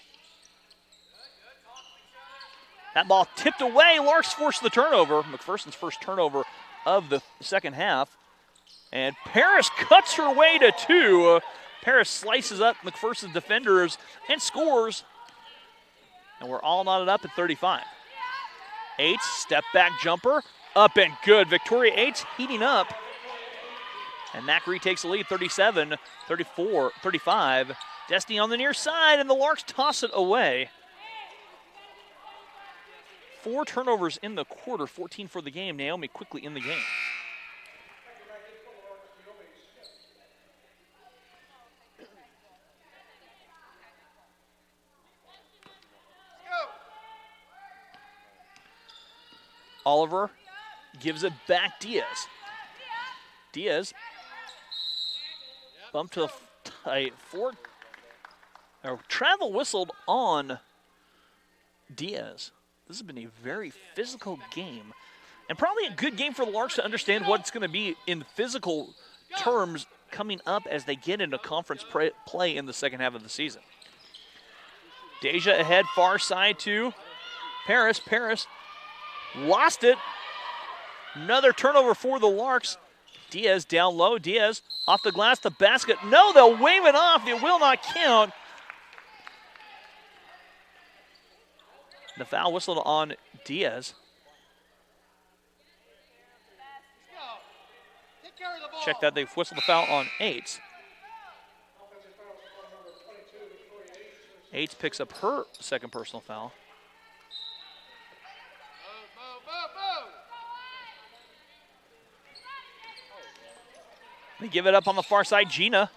Speaker 6: That ball tipped away. Larks forced the turnover. McPherson's first turnover of the second half. And Paris cuts her way to 2. Paris slices up McPherson's defenders and scores. And we're all knotted up at 35. Aites, step back jumper, up and good. Victoria Aites heating up. And MAC retakes the lead, 37-35. Destiny on the near side, and the Larks toss it away. 4 turnovers in the quarter, 14 for the game. Naomi quickly in the game. Oliver gives it back Diaz. Diaz bumped to a travel whistled on Diaz. This has been a very physical game, and probably a good game for the Larks to understand what it's going to be in physical terms coming up as they get into conference play in the second half of the season. Deja ahead, far side to Paris. Paris lost it. Another turnover for the Larks. Diaz down low. Diaz off the glass, the basket. No, they'll wave it off. It will not count. The foul whistled on Diaz. Check that. They've whistled the foul on Aites. Aites picks up her second personal foul. They give it up on the far side. Gina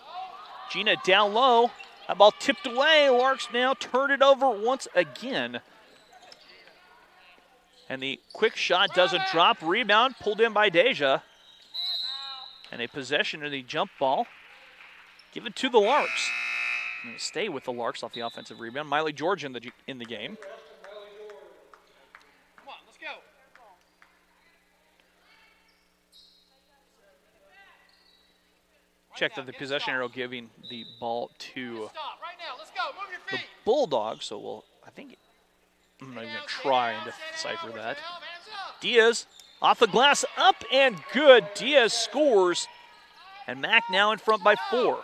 Speaker 6: down low. That ball tipped away. Larks now turn it over once again. And the quick shot doesn't drop. Rebound pulled in by Deja. And a possession of the jump ball. Give it to the Larks. And stay with the Larks off the offensive rebound. Miley George in the game.
Speaker 14: Come on, let's go.
Speaker 6: Check that the possession arrow giving the ball to
Speaker 14: Stop right now. Let's go. Move your
Speaker 6: the
Speaker 14: feet.
Speaker 6: Bulldogs. So I'm not even going to try and decipher that. Diaz off the glass, up and good. Diaz scores. And MAC now in front by 4.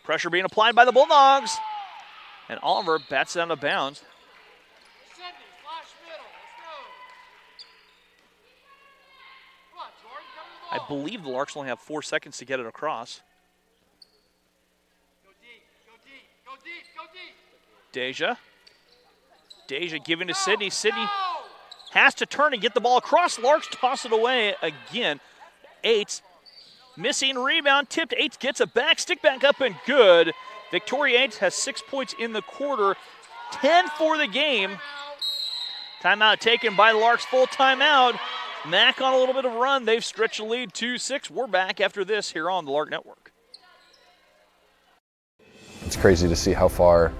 Speaker 6: Pressure being applied by the Bulldogs. And Oliver bats it out of bounds.
Speaker 14: Sydney, flash middle. Let's go. Come on, Jordan. Come to the
Speaker 6: I
Speaker 14: ball.
Speaker 6: believe the Larks only have 4 seconds to get it across.
Speaker 14: Go deep. Go deep. Go deep. Go deep.
Speaker 6: Deja giving to Sydney. Sydney has to turn and get the ball across. Larks toss it away again. Aites missing rebound, tipped. Aites gets it back, stick back up and good. Victoria Yates has 6 points in the quarter, 10 for the game. Timeout taken by the Larks, full timeout. Mac on a little bit of a run. They've stretched the lead to 6. We're back after this here on the Lark Network.
Speaker 3: It's crazy to see how far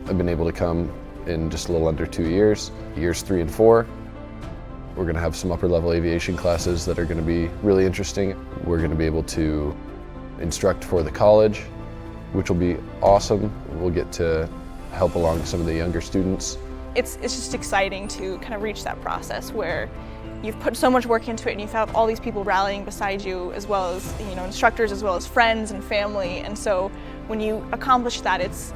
Speaker 3: I've been able to come in just a little under 2 years. Years 3 and 4. We're going to have some upper level aviation classes that are going to be really interesting. We're going to be able to instruct for the college, which will be awesome. We'll get to help along some of the younger students.
Speaker 5: It's just exciting to kind of reach that process where you've put so much work into it and you've had all these people rallying beside you, as well as instructors, as well as friends and family. And so when you accomplish that, it's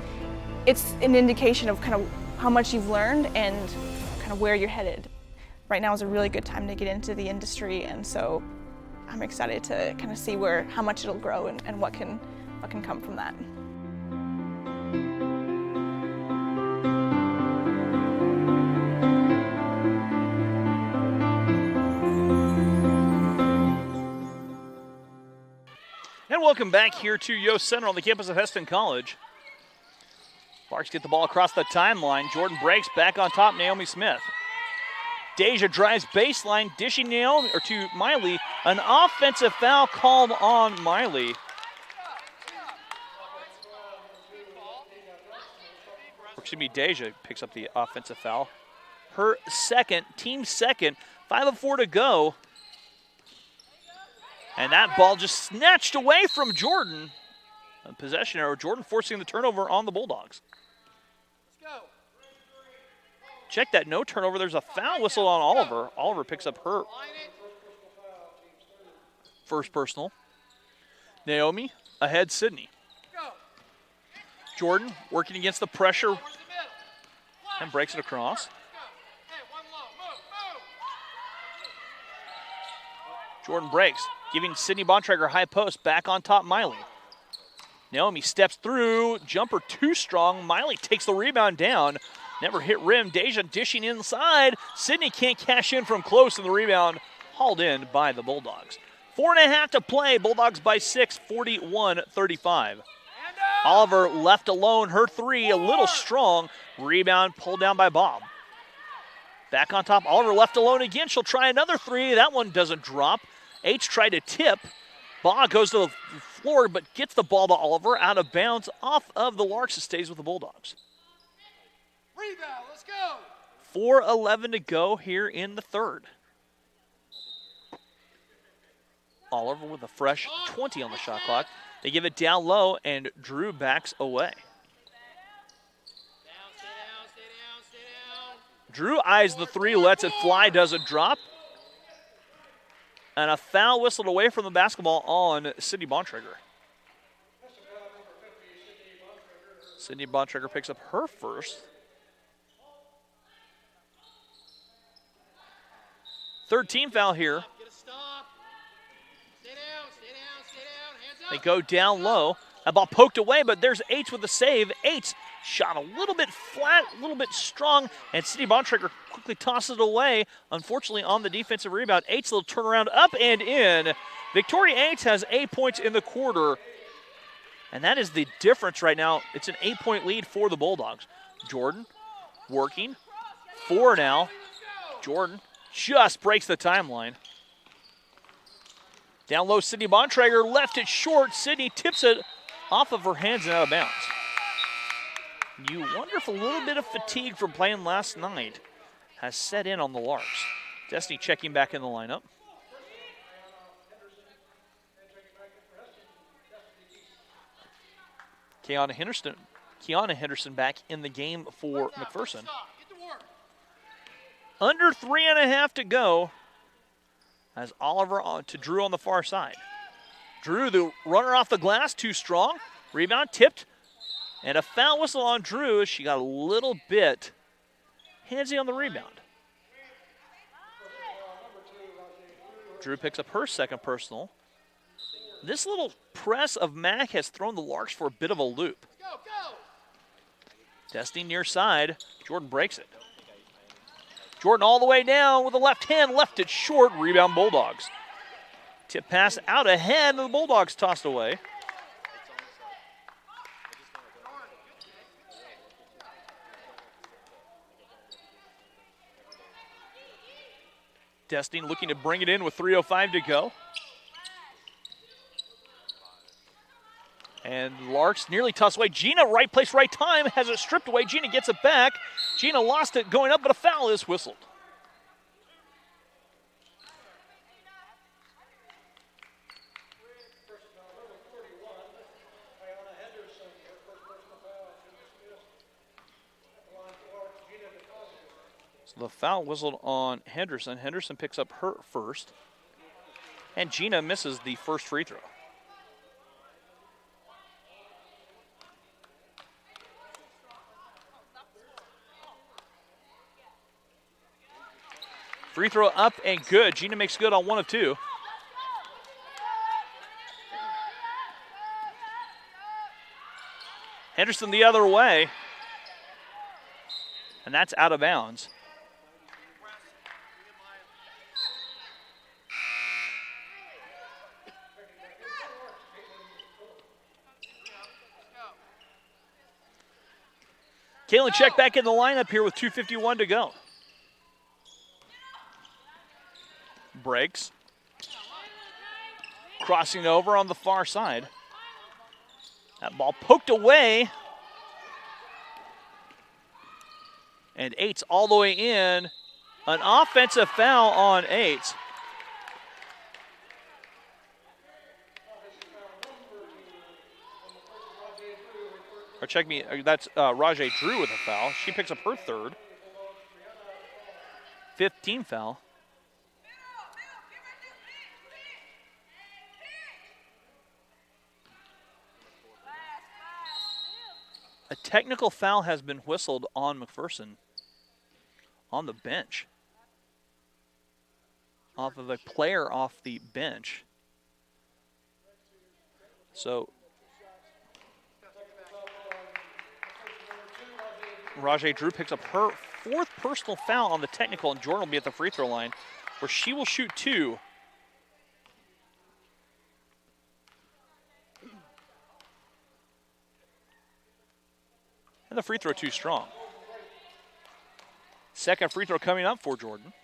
Speaker 5: an indication of kind of how much you've learned and kind of where you're headed. Right now is a really good time to get into the industry, and so I'm excited to kind of see how much it'll grow and what can come from that.
Speaker 6: And welcome back here to Yost Center on the campus of Hesston College. Larks get the ball across the timeline. Jordan breaks, back on top, Naomi Smith. Deja drives baseline, dishing to Miley. An offensive foul called on Miley. Or excuse me, Deja picks up the offensive foul. Her second, team second, 5:04 to go. And that ball just snatched away from Jordan. A possession error. Jordan forcing the turnover on the Bulldogs. Check that, no turnover. There's a foul whistle on Oliver. Oliver picks up her first personal. Naomi ahead Sydney. Jordan working against the pressure and breaks it across. Jordan breaks, giving Sydney Bontrager high post, back on top Miley. Naomi steps through, jumper too strong. Miley takes the rebound down. Never hit rim. Deja dishing inside. Sydney can't cash in from close, and the rebound hauled in by the Bulldogs. 4.5 to play. Bulldogs by 6, 41-35. Oliver left alone. Her three, a little strong. Rebound pulled down by Bob. Back on top, Oliver left alone again. She'll try another three. That one doesn't drop. H tried to tip. Baugh goes to the floor, but gets the ball to Oliver out of bounds off of the Larks. It stays with the Bulldogs.
Speaker 14: Rebound, let's go.
Speaker 6: 4:11 to go here in the third. Oliver with a fresh 20 on the shot clock. They give it down low, and Drew backs away. Drew eyes the three, lets it fly, doesn't drop. And a foul whistled away from the basketball on Sydney Bontrager. Sydney Bontrager picks up her first. Third team foul here. They go down low. That ball poked away, but there's H with the save. H shot a little bit flat, a little bit strong, and Sydney Bontrager quickly tosses it away. Unfortunately, on the defensive rebound, H little turnaround up and in. Victoria H has 8 points in the quarter, and that is the difference right now. It's an 8-point lead for the Bulldogs. Jordan working. 4 now. Jordan just breaks the timeline. Down low, Sydney Bontrager left it short. Sydney tips it off of her hands and out of bounds. You wonder if a little bit of fatigue from playing last night has set in on the Larks. Destiny checking back in the lineup. Kiana Henderson back in the game for McPherson. Under 3.5 to go. As Oliver on to Drew on the far side. Drew, the runner off the glass, too strong. Rebound tipped. And a foul whistle on Drew as she got a little bit handsy on the rebound. Drew picks up her second personal. This little press of Mack has thrown the Larks for a bit of a loop. Destiny near side. Jordan breaks it. Jordan all the way down with the left hand, left it short. Rebound Bulldogs. Tip pass out ahead, and the Bulldogs tossed away. Destiny looking to bring it in with 3:05 to go. And Larks nearly tossed away. Gina, right place, right time, has it stripped away. Gina gets it back. Gina lost it going up, but a foul is whistled. So the foul whistled on Henderson. Henderson picks up her first. And Gina misses the first free throw. Free throw up and good. Gina makes good on 1 of 2. Henderson the other way. And that's out of bounds. Kaylin check back in the lineup here with 2:51 to go. Breaks. Crossing over on the far side. That ball poked away. And Eights all the way in. An offensive foul on Eights. Or check me, that's Rajay Drew with a foul. She picks up her third. 15 foul. A technical foul has been whistled on McPherson on the bench. Off of a player off the bench. So Rajay Drew picks up her 4th personal foul on the technical, and Jordan will be at the free throw line where she will shoot 2. And the free throw too strong. Second free throw coming up for Jordan.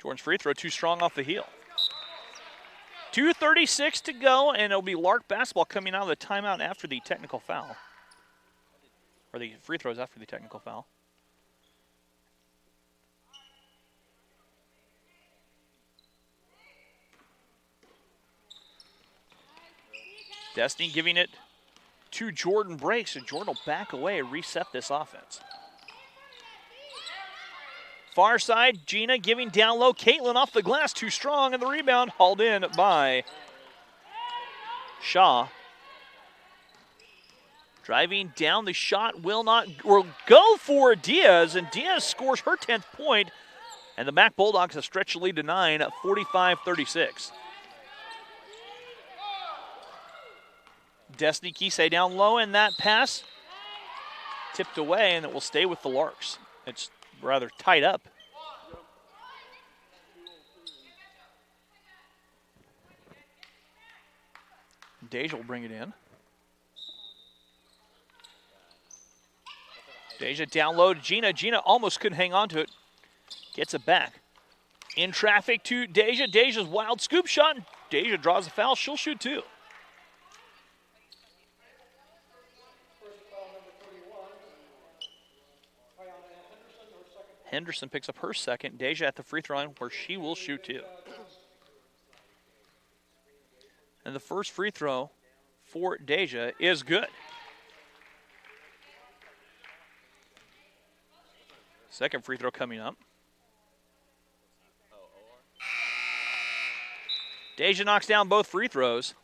Speaker 6: Jordan's free throw too strong off the heel. 2:36 to go, and it'll be Lark basketball coming out of the timeout after the technical foul. Or the free throws after the technical foul. Destiny giving it to Jordan Breaks, and Jordan will back away and reset this offense. Far side, Gina giving down low. Caitlin off the glass, too strong, and the rebound hauled in by Shaw. Driving down the shot will go for Diaz, and Diaz scores her 10th point, and the Mac Bulldogs have stretched the lead to 9 at 45-36. Destiny Kisei down low, and that pass tipped away, and it will stay with the Larks. It's rather tied up. Deja will bring it in. Deja down low to Gina. Gina almost couldn't hang on to it. Gets it back. In traffic to Deja. Deja's wild scoop shot. Deja draws a foul. She'll shoot 2. Henderson picks up her second. Deja at the free throw line where she will shoot 2. And the first free throw for Deja is good. Second free throw coming up. Deja knocks down both free throws.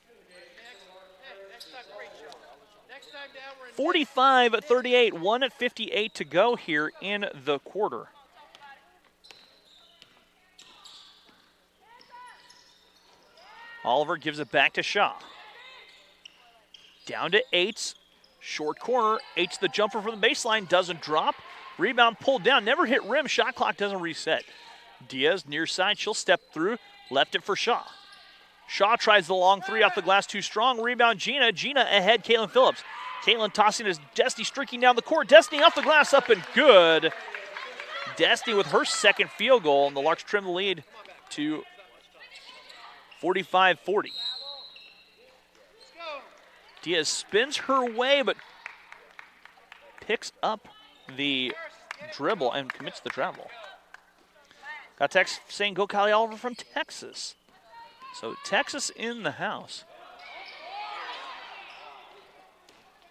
Speaker 6: 45-38, 1:58 to go here in the quarter. Oliver gives it back to Shaw. Down to Eights. Short corner. Eights the jumper from the baseline. Doesn't drop. Rebound pulled down. Never hit rim. Shot clock doesn't reset. Diaz near side. She'll step through. Left it for Shaw. Shaw tries the long three off the glass, too strong. Rebound, Gina. Gina ahead, Caitlin Phillips. Caitlin tossing as Destiny streaking down the court. Destiny off the glass, up and good. Destiny with her second field goal, and the Larks trim the lead to 45-40. Diaz spins her way, but picks up the dribble and commits the travel. Got a text saying go Callie Oliver from Texas. So Texas in the house.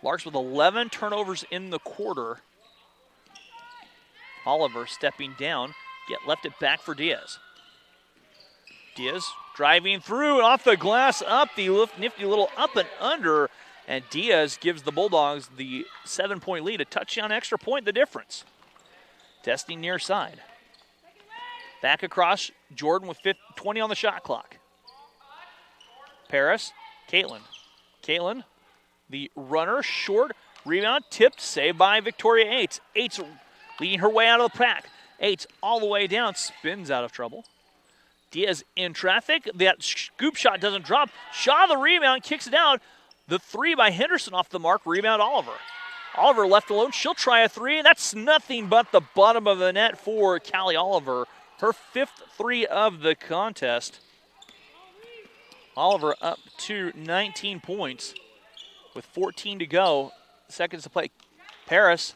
Speaker 6: Larks with 11 turnovers in the quarter. Oliver stepping down, left it back for Diaz. Diaz driving through and off the glass, up the nifty little up and under, and Diaz gives the Bulldogs the 7-point lead. A touchdown, extra point, the difference. Destiny near side. Back across, Jordan with 20 on the shot clock. Paris, Caitlin. Caitlin, the runner, short, rebound, tipped, saved by Victoria Aites. Aites leading her way out of the pack. Aites all the way down, spins out of trouble. Diaz in traffic. That scoop shot doesn't drop. Shaw the rebound, kicks it out. The three by Henderson off the mark. Rebound Oliver. Oliver left alone. She'll try a three, and that's nothing but the bottom of the net for Callie Oliver. Her fifth three of the contest. Oliver up to 19 points with 14 to go. Seconds to play. Paris.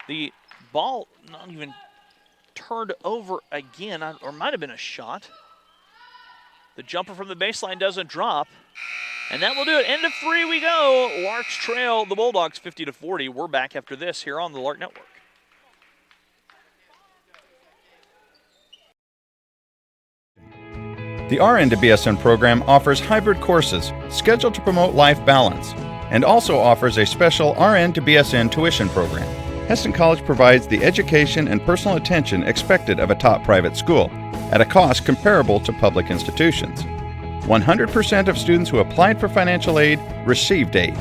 Speaker 6: The ball not even turned over again, or might have been a shot. The jumper from the baseline doesn't drop. And that will do it. End of three we go. Larks trail the Bulldogs 50-40. We're back after this here on the Lark Network.
Speaker 17: The RN to BSN program offers hybrid courses scheduled to promote life balance and also offers a special RN to BSN tuition program. Hesston College provides the education and personal attention expected of a top private school at a cost comparable to public institutions. 100% of students who applied for financial aid received aid.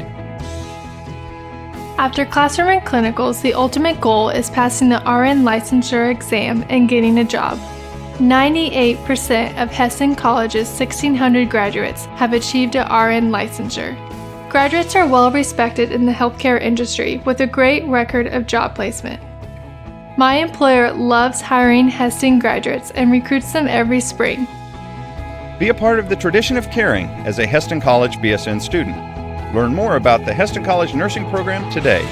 Speaker 18: After classroom and clinicals, the ultimate goal is passing the RN licensure exam and getting a job. 98% of Hesston College's 1,600 graduates have achieved a RN licensure. Graduates are well respected in the healthcare industry with a great record of job placement. My employer loves hiring Hesston graduates and recruits them every spring.
Speaker 17: Be a part of the tradition of caring as a Hesston College BSN student. Learn more about the Hesston College Nursing Program today.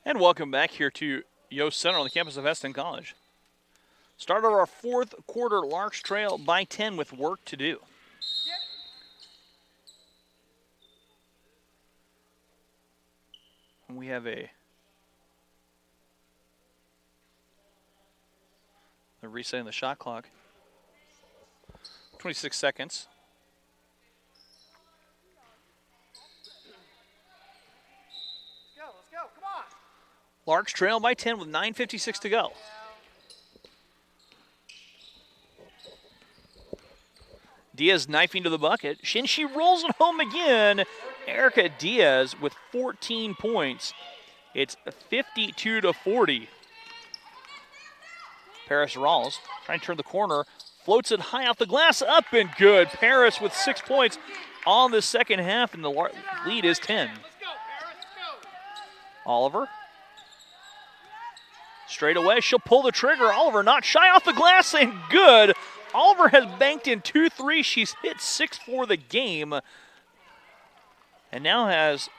Speaker 6: And welcome back here to Yost Center on the campus of Hesston College. Start of our fourth quarter, Larks trail by 10 with work to do. And we have a resetting the shot clock. 26 seconds.
Speaker 14: Let's go, come on.
Speaker 6: Larks trail by 10 with 9:56 to go. Diaz knifing to the bucket. She rolls it home again. Erica Diaz with 14 points. It's 52-40. Paris Rawls trying to turn the corner. Floats it high off the glass, up and good. Paris with 6 points on the second half, and the lead is 10. Oliver. Straight away, she'll pull the trigger. Oliver not shy off the glass and good. Oliver has banked in 2 threes. She's hit 6 for the game. And now has,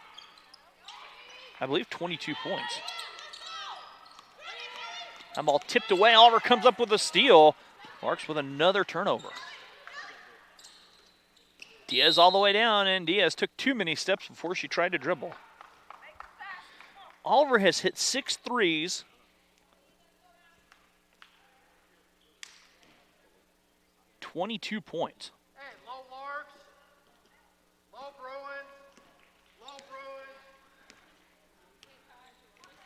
Speaker 6: I believe, 22 points. That ball tipped away. Oliver comes up with a steal. Larks with another turnover. Diaz all the way down, and Diaz took too many steps before she tried to dribble. Oliver has hit 6 threes. $22 points.
Speaker 14: Hey, low Larks, low Bruins, low Bruins.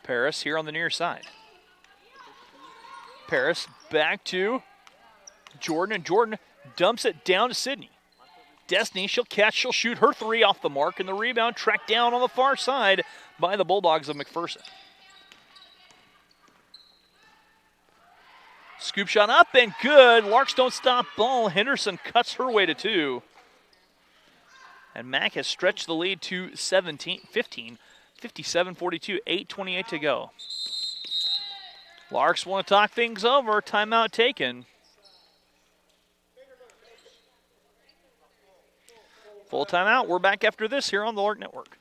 Speaker 6: Paris here on the near side. Paris back to Jordan, and Jordan dumps it down to Sydney. Destiny, she'll catch, she'll shoot her three off the mark, and the rebound tracked down on the far side by the Bulldogs of McPherson. Scoop shot up and good. Larks don't stop ball. Henderson cuts her way to 2. And Mac has stretched the lead to 15, 57-42, 8:28 to go. Larks want to talk things over. Timeout taken. Full timeout. We're back after this here on the Lark Network.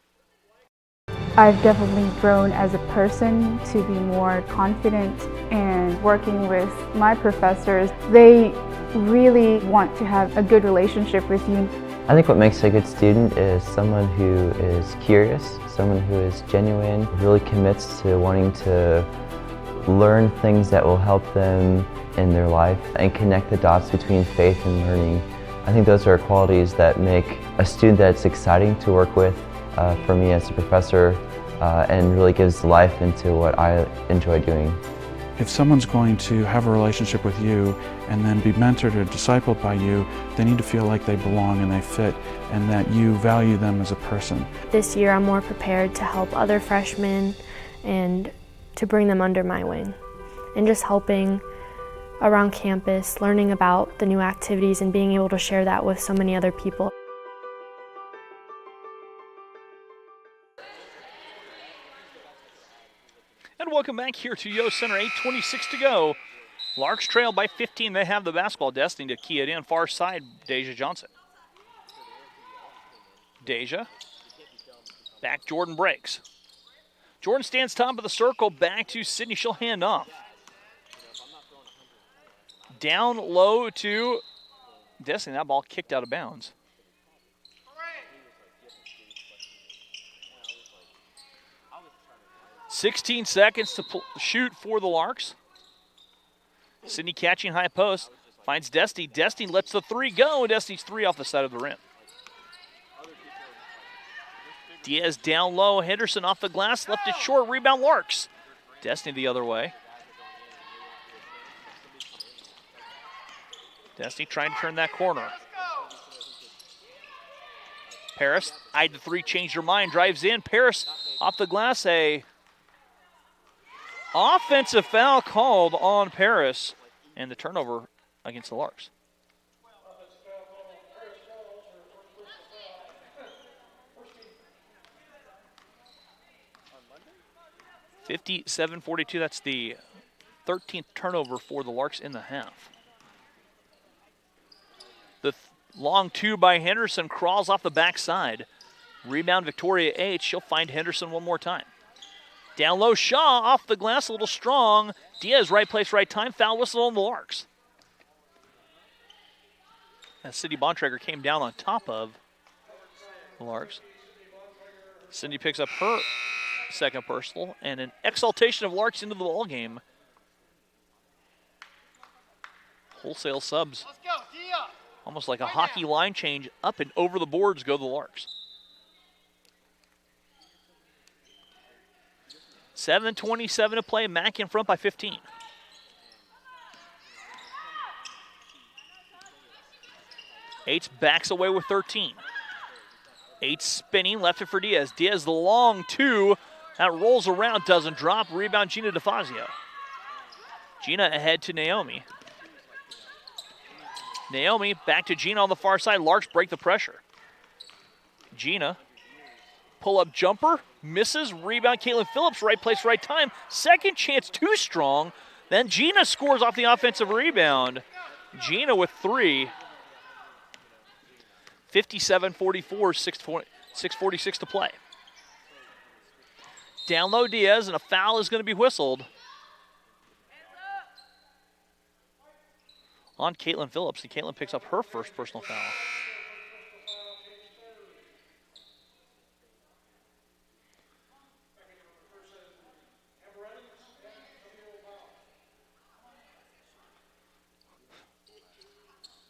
Speaker 10: I've definitely grown as a person to be more confident, and working with my professors, they really want to have a good relationship with you.
Speaker 11: I think what makes a good student is someone who is curious, someone who is genuine, really commits to wanting to learn things that will help them in their life and connect the dots between faith and learning. I think those are qualities that make a student that's exciting to work with for me as a professor, and really gives life into what I enjoy doing.
Speaker 12: If someone's going to have a relationship with you and then be mentored or discipled by you, they need to feel like they belong and they fit, and that you value them as a person.
Speaker 13: This year I'm more prepared to help other freshmen and to bring them under my wing, and just helping around campus, learning about the new activities and being able to share that with so many other people.
Speaker 6: And welcome back here to Yo Center, 8:26 to go. Larks trail by 15. They have the basketball. Destiny to key it in. Far side, Deja Johnson. Deja. Back, Jordan breaks. Jordan stands top of the circle. Back to Sydney. She'll hand off. Down low to Destiny. That ball kicked out of bounds. 16 seconds to shoot for the Larks. Sydney catching high post. Finds Destiny. Destiny lets the three go. Destiny's three off the side of the rim. Diaz down low. Henderson off the glass. Left it short. Rebound Larks. Destiny the other way. Destiny trying to turn that corner. Paris eyed the three, changed her mind, drives in. Paris off the glass, a offensive foul called on Paris, and the turnover against the Larks. (57-42). That's the 13th turnover for the Larks in the half. The long two by Henderson crawls off the backside. Rebound Victoria H. She'll find Henderson one more time. Down low, Shaw off the glass, a little strong. Diaz, right place, right time. Foul whistle on the Larks. As Cindy Bontrager came down on top of the Larks. Cindy picks up her second personal, and an exaltation of Larks into the ball game. Wholesale subs.
Speaker 14: Let's go, Dia.
Speaker 6: Almost like a hockey line change. Up and over the boards go the Larks. 7:27 to play. Mack in front by 15. Eights backs away with 13. Eights spinning, left it for Diaz. Diaz the long two. That rolls around, doesn't drop. Rebound Gina DeFazio. Gina ahead to Naomi. Naomi back to Gina on the far side. Larks break the pressure. Gina, pull-up jumper, misses. Rebound Caitlin Phillips, right place, right time. Second chance, too strong. Then Gina scores off the offensive rebound. Gina with three. 57-44, 6:46 to play. Down low Diaz, and a foul is going to be whistled on Caitlin Phillips, and Caitlin picks up her first personal foul.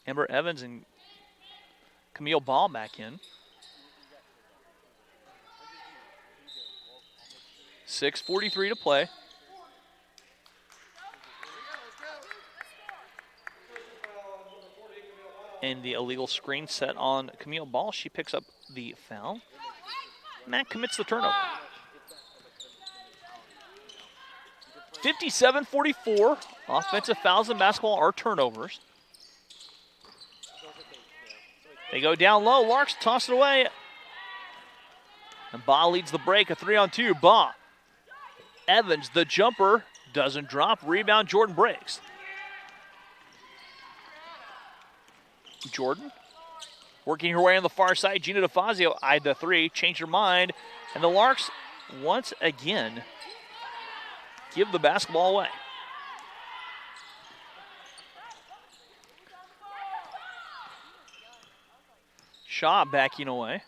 Speaker 6: Amber Evans and Camille Ball back in. 6:43 to play. And the illegal screen set on Camille Ball. She picks up the foul. Mac commits the turnover. 57-44. Offensive fouls in basketball are turnovers. They go down low. Larks toss it away. And Baugh leads the break, a 3-on-2. Baugh. Evans, the jumper, doesn't drop. Rebound, Jordan breaks. Jordan working her way on the far side. Gina DeFazio eyed the three, changed her mind. And the Larks, once again, give the basketball away. Shaw backing away.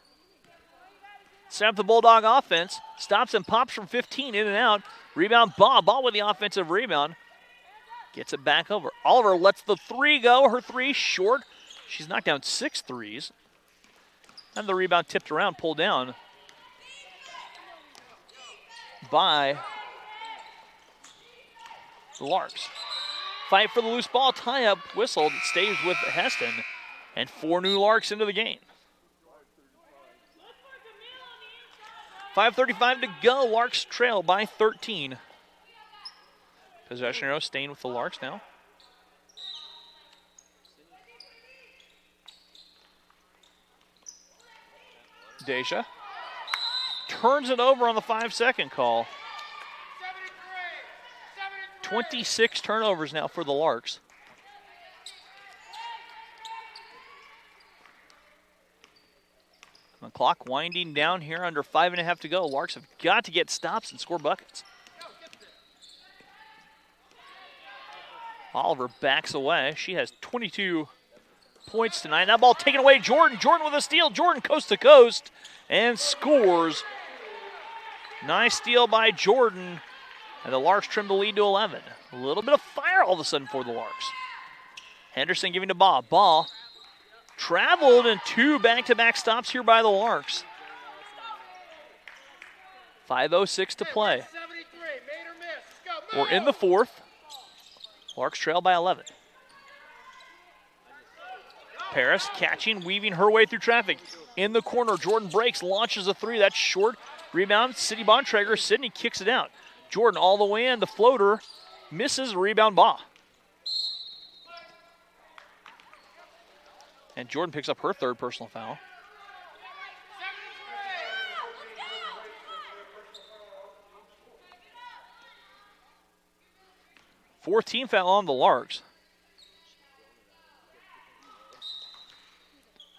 Speaker 6: Set up the Bulldog offense. Stops and pops from 15, in and out. Rebound, Baugh. Baugh with the offensive rebound. Gets it back over. Oliver lets the three go. Her three short. She's knocked down 6 threes. And the rebound tipped around, pulled down by the Larks. Fight for the loose ball. Tie up, whistled. It stays with Heston. And 4 new Larks into the game. 5:35 to go. Larks trail by 13. Possession arrow staying with the Larks now. Deja turns it over on the 5-second call. 26 turnovers now for the Larks. The clock winding down here under 5.5 to go. Larks have got to get stops and score buckets. Oliver backs away. She has 22 points tonight. That ball taken away. Jordan with a steal. Jordan coast to coast and scores. Nice steal by Jordan. And the Larks trim the lead to 11. A little bit of fire all of a sudden for the Larks. Henderson giving to Baugh. Baugh traveled and 2 back-to-back stops here by the Larks. 5:06 to play. We're in the fourth. Larks trail by 11. Paris catching, weaving her way through traffic. In the corner, Jordan breaks, launches a three. That's short. Rebound, Sydney Bontrager. Sydney kicks it out. Jordan all the way in. The floater misses. Rebound, Baugh. And Jordan picks up her 3rd personal foul. Fourth team foul on the Larks.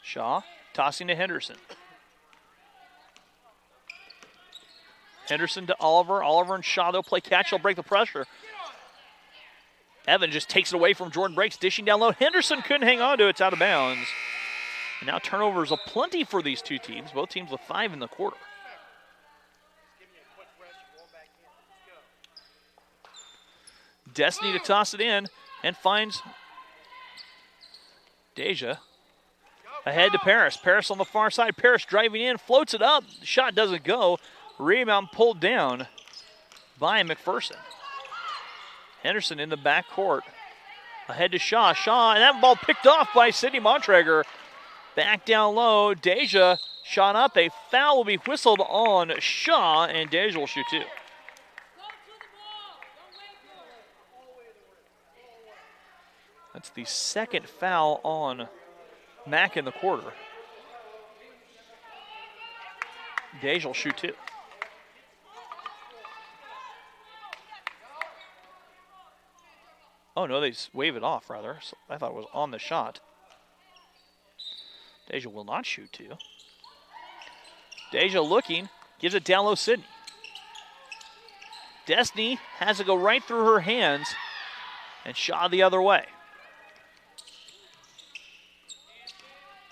Speaker 6: Shaw tossing to Henderson. Henderson to Oliver. Oliver and Shaw, they'll play catch. They'll break the pressure. Evan just takes it away from Jordan breaks, dishing down low. Henderson couldn't hang on to it. It's out of bounds. And now turnovers aplenty for these two teams. Both teams with 5 in the quarter. Destiny to toss it in and finds Deja. Ahead to Paris. Paris on the far side. Paris driving in, floats it up. The shot doesn't go. Rebound pulled down by McPherson. Henderson in the backcourt. Ahead to Shaw. Shaw, and that ball picked off by Sydney Bontrager. Back down low. Deja shot up. A foul will be whistled on Shaw, and Deja will shoot 2. That's the 2nd foul on Mack in the quarter. Deja will shoot 2. Oh, no, they wave it off, rather. So I thought it was on the shot. Deja will not shoot 2. Deja looking, gives it down low, Sydney. Destiny has it go right through her hands, and Shaw the other way.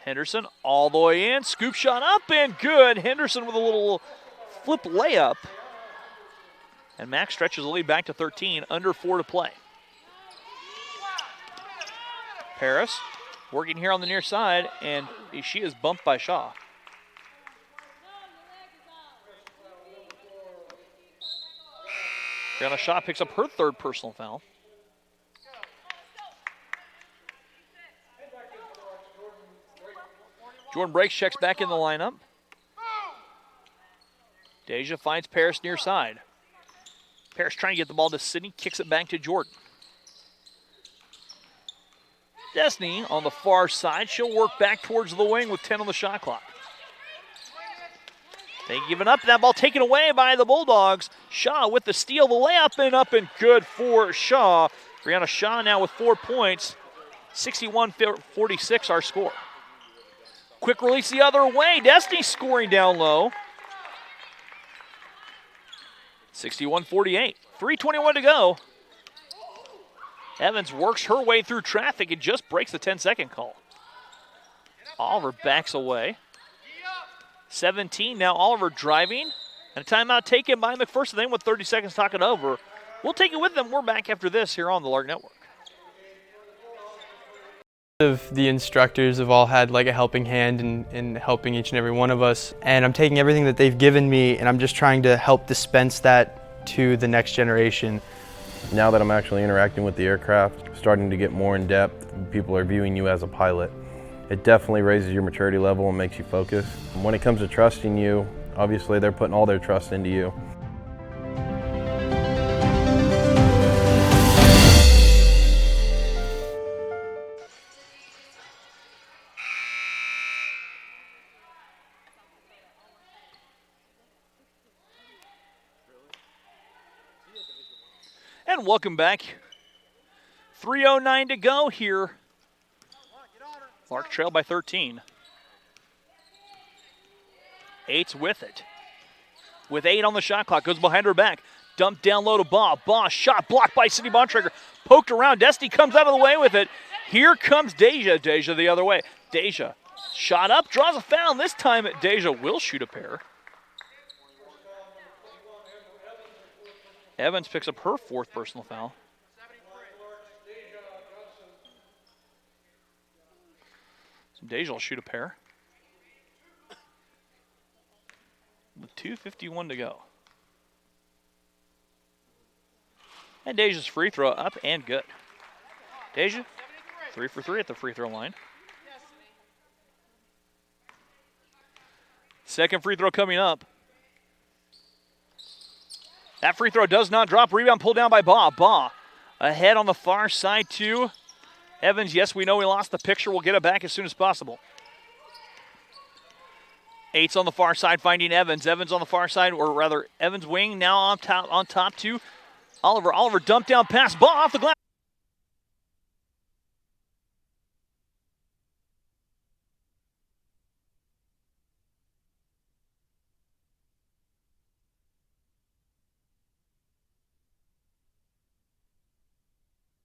Speaker 6: Henderson all the way in, scoop shot up and good. Henderson with a little flip layup. And Mack stretches the lead back to 13, under 4 to play. Paris working here on the near side, and she is bumped by Shaw. Brianna Shaw picks up her 3rd personal foul. Jordan breaks, checks back in the lineup. Deja finds Paris near side. Paris trying to get the ball to Sydney, kicks it back to Jordan. Destiny on the far side. She'll work back towards the wing with 10 on the shot clock. They giving up. That ball taken away by the Bulldogs. Shaw with the steal, the layup, and up and good for Shaw. Brianna Shaw now with 4 points. 61-46 our score. Quick release the other way. Destiny scoring down low. 61-48. 3:21 to go. Evans works her way through traffic and just breaks the 10-second call. Oliver backs away. 17 now. Oliver driving. And a timeout taken by McPherson. Then with 30 seconds talking over. We'll take it with them. We're back after this here on the Lark Network.
Speaker 8: The instructors have all had like a helping hand in helping each and every one of us. And I'm taking everything that they've given me and I'm just trying to help dispense that to the next generation.
Speaker 9: Now that I'm actually interacting with the aircraft, starting to get more in depth, people are viewing you as a pilot. It definitely raises your maturity level and makes you focus. When it comes to trusting you, obviously they're putting all their trust into you.
Speaker 6: And welcome back. 3:09 to go here. Lark trail by 13. 8's with it. With 8 on the shot clock, goes behind her back. Dumped down low to Baugh. Baugh shot blocked by Sydney Bontrager. Poked around. Destiny comes out of the way with it. Here comes Deja. Deja the other way. Deja shot up, draws a foul. This time Deja will shoot a pair. Evans picks up her 4th personal foul. So Deja will shoot a pair. With 2:51 to go. And Deja's free throw up and good. Deja, 3 for 3 at the free throw line. Second free throw coming up. That free throw does not drop. Rebound pulled down by Baugh. Baugh ahead on the far side to Evans. Yes, we know we lost the picture. We'll get it back as soon as possible. 8's on the far side finding Evans. Evans on the far side, or rather Evans wing now on top to Oliver. Oliver dumped down pass. Baugh off the glass.